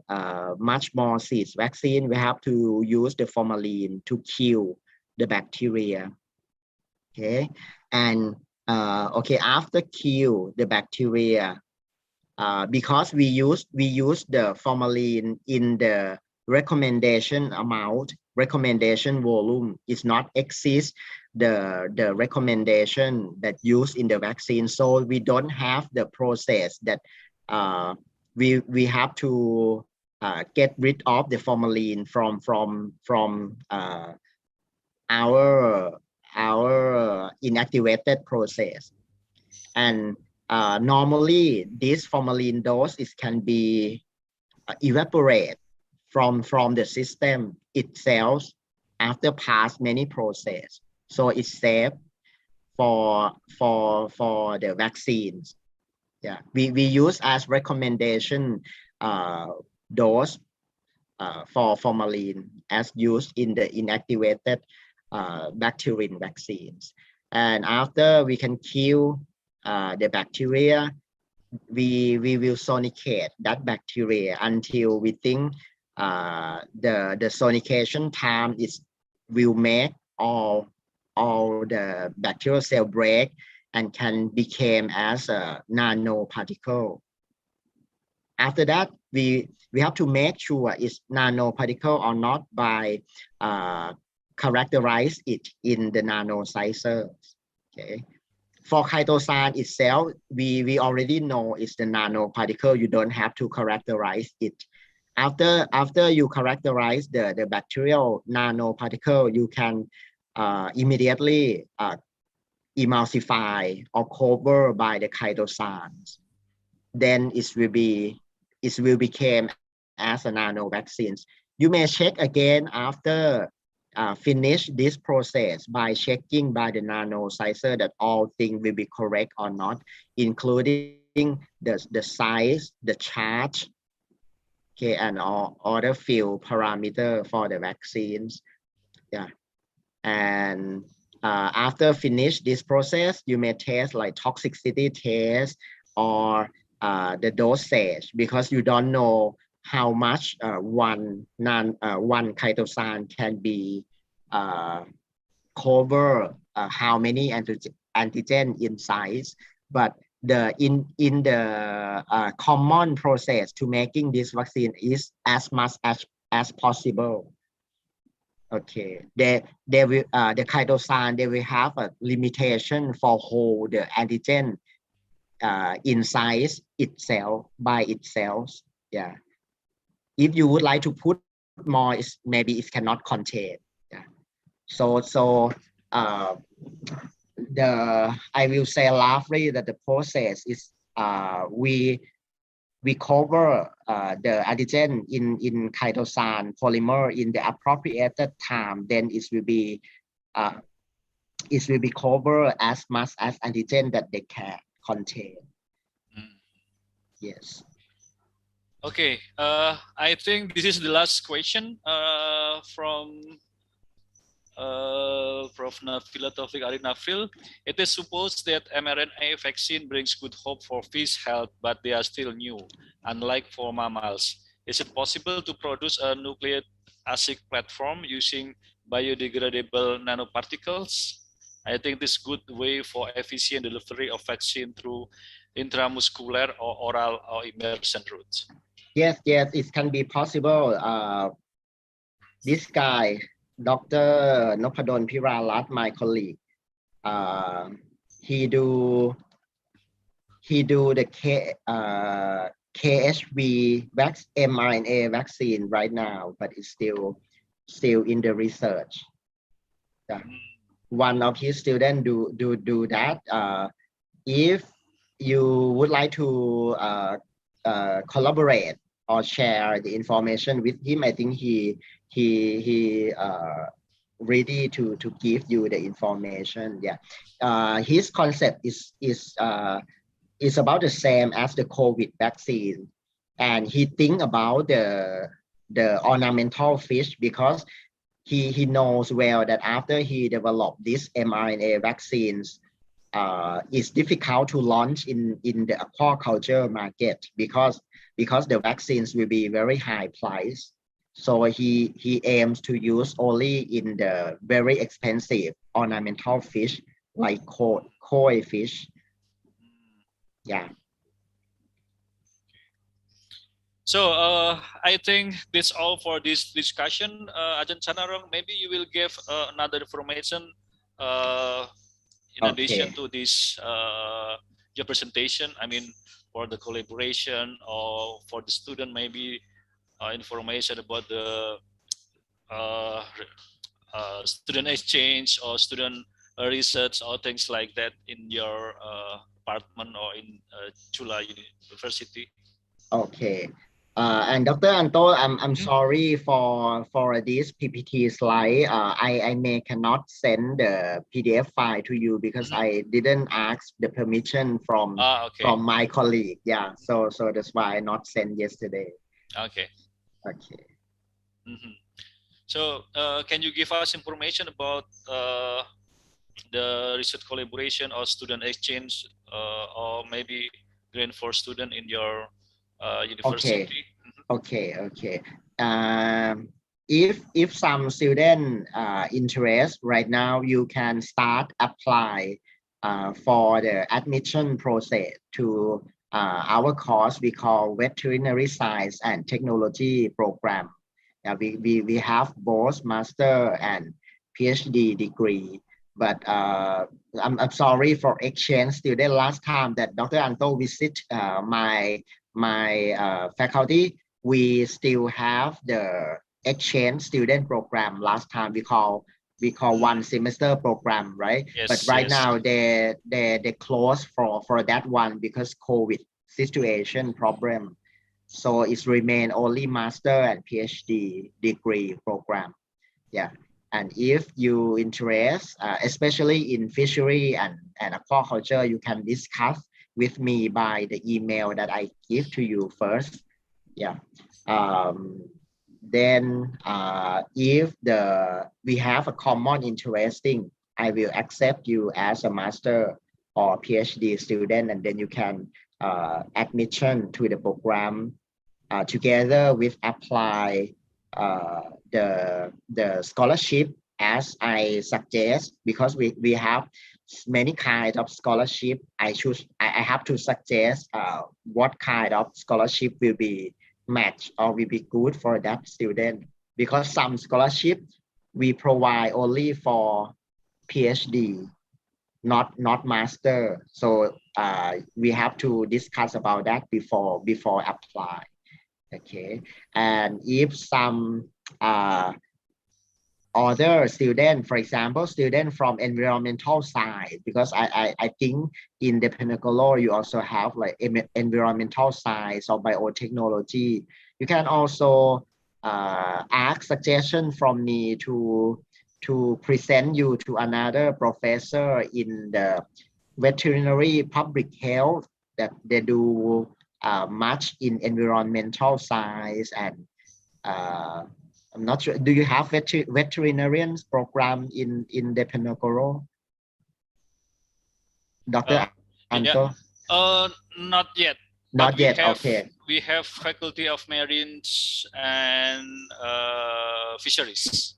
much more seeds vaccine, we have to use the formalin to kill the bacteria. Okay, and okay, after kill the bacteria, because we use the formalin in the recommendation amount, recommendation volume is not exist the recommendation that used in the vaccine, so we don't have the process that we have to get rid of the formalin from our inactivated process. And normally this formalin dose can be evaporate from the system itself after past many process, so it's safe for the vaccines. Yeah, we use as recommendation dose for formalin as used in the inactivated bacterial vaccines. And after we can kill the bacteria, we will sonicate that bacteria until we think the sonication time will make all the bacterial cell break and can become as a nanoparticle. After that, we have to make sure it's nanoparticle or not by characterize it in the nanosizers. Okay. For Kaitosan itself, we already know it's the nanoparticle. You don't have to characterize it. After you characterize the bacterial nanoparticle, you can immediately emulsify or cover by the Kaitosans. Then it will become as a nano vaccines. You may check again after finish this process by checking by the nanosizer that all things will be correct or not, including the size, the charge, okay, and all other field parameter for the vaccines. Yeah, and after finish this process, you may test like toxicity test or the dosage, because you don't know how much one Kaitosan can be cover how many antigen inside, but in the common process to making this vaccine is as much as possible. Okay, they will the Kaitosan, they will have a limitation for hold the antigen inside itself by itself. Yeah, if you would like to put more, maybe it cannot contain. Yeah, so I will say roughly that the process is we cover the antigen in Kaitosan polymer in the appropriate time, then it will be covered as much as antigen that they can contain. Yes. Okay, I think this is the last question from Prof. Nafila Taufik Ari Nafil. It is supposed that mRNA vaccine brings good hope for fish health, but they are still new, unlike for mammals. Is it possible to produce a nucleic acid platform using biodegradable nanoparticles? I think this is a good way for efficient delivery of vaccine through intramuscular or oral or immersion routes. Yes, it can be possible. This guy, Dr. Nopadon Piralat, my colleague, he do the KHV mRNA vaccine right now, but it's still in the research. Yeah. One of his students do that. If you would like to collaborate or share the information with him, I think he ready to give you the information. Yeah, his concept is about the same as the COVID vaccine. and he think about the ornamental fish because he knows well that after he developed this mRNA vaccines, it's difficult to launch in the aquaculture market because the vaccines will be very high price. So he aims to use only in the very expensive ornamental fish like koi fish. Yeah. So I think that's all for this discussion. Ajahn Chanarong, maybe you will give another information in addition Okay. to this your presentation. I mean, for the collaboration or for the student, maybe information about the student exchange or student research or things like that in your department or in Chula University. Okay. And Dr. Anto, I'm sorry for this PPT slide. I may cannot send the PDF file to you because I didn't ask the permission from my colleague. Yeah, so that's why I not sent yesterday. Okay. Okay. So can you give us information about the research collaboration or student exchange or maybe grant for student in your university? Okay. If some student interest right now, you can start apply for the admission process to our course we call Veterinary Science and Technology program. We have both master and PhD degree, but I'm sorry for exchange student. Last time that Dr. Anto visit my faculty, we still have the exchange student program. Last time we call one semester program, right? Yes, but right now they close for that one because COVID situation problem. So it's remain only master and PhD degree program. Yeah. And if you interest, especially in fishery and aquaculture, you can discuss with me by the email that I give to you first. Yeah. Then if we have a common interesting, I will accept you as a master or PhD student, and then you can admission to the program together with apply the scholarship as I suggest, because we have many kinds of scholarship. I have to suggest what kind of scholarship will be match or will be good for that student, because some scholarship we provide only for PhD, not master. So we have to discuss about that before apply. Okay. And if some other student, for example, student from environmental side, because I think in the Pinnacle you also have like environmental science or biotechnology. You can also ask suggestion from me to present you to another professor in the veterinary public health that they do much in environmental science. And I'm not sure. Do you have veterinarians program in the Penogoro, Dr. Anto? Not yet. Not yet. Okay. We have Faculty of Marines and Fisheries.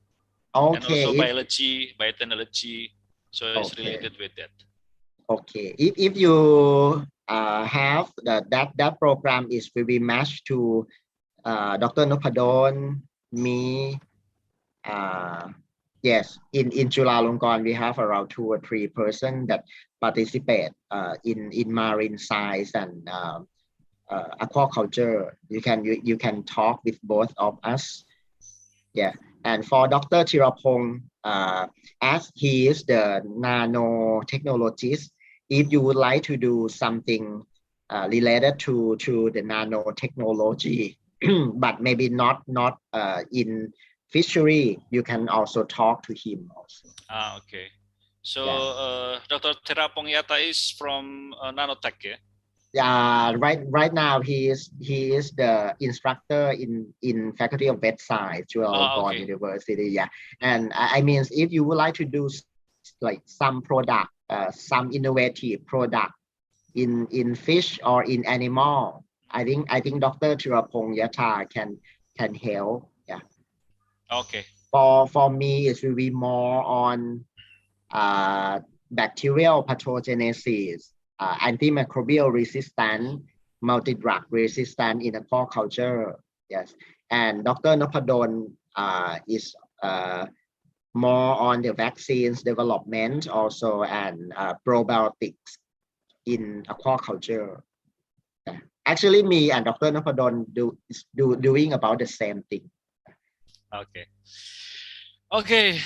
Okay. And also biology, biotechnology. So it's related with that. Okay. If you have that program is will be matched to Dr. Nopadon, me. Yes, in Chulalongkorn we have around 2 or 3 persons that participate in marine science and aquaculture. You can talk with both of us. Yeah. And for Dr. Chirapong, as he is the nanotechnologist, if you would like to do something related to the nanotechnology, but maybe not in fishery, you can also talk to him also. Okay. So Dr. Terapong Yata is from nanotech, yeah? right now he is the instructor in Faculty of Vet Science, Chulalongkorn Okay. University. Yeah, and I mean, if you would like to do like some product, some innovative product in fish or in animal, I think Dr. Chirapong Yata can help. Yeah. Okay. For me, it will be more on bacterial pathogenesis, antimicrobial resistance, multi-drug resistance in aquaculture culture. Yes, and Dr. Nopadon is more on the vaccines development also, and probiotics in aquaculture. Yeah. Actually, me and Dr. Nopadon doing about the same thing. Okay. Okay,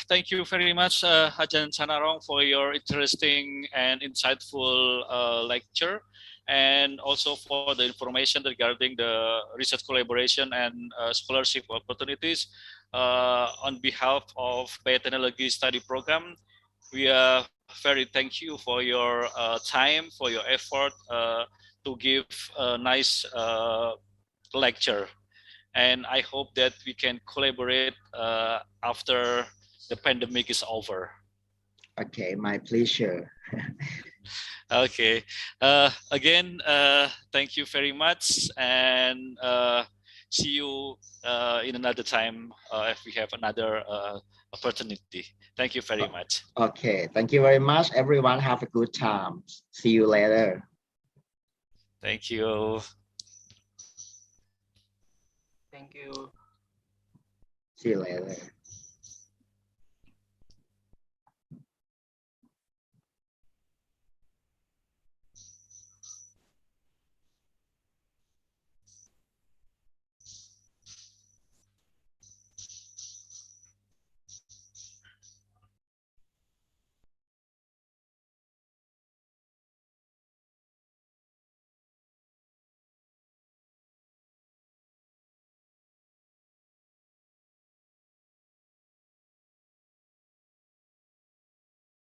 thank you very much, Hajan Chanarong, for your interesting and insightful lecture, and also for the information regarding the research collaboration and scholarship opportunities. On behalf of Biotechnology Study Program, we are very thank you for your time, for your effort to give a nice lecture. And I hope that we can collaborate after the pandemic is over. Okay, my pleasure. Okay, again, thank you very much, and see you in another time if we have another opportunity. Thank you very much. Okay, thank you very much, everyone. Have a good time. See you later. Thank you. Thank you. See you later.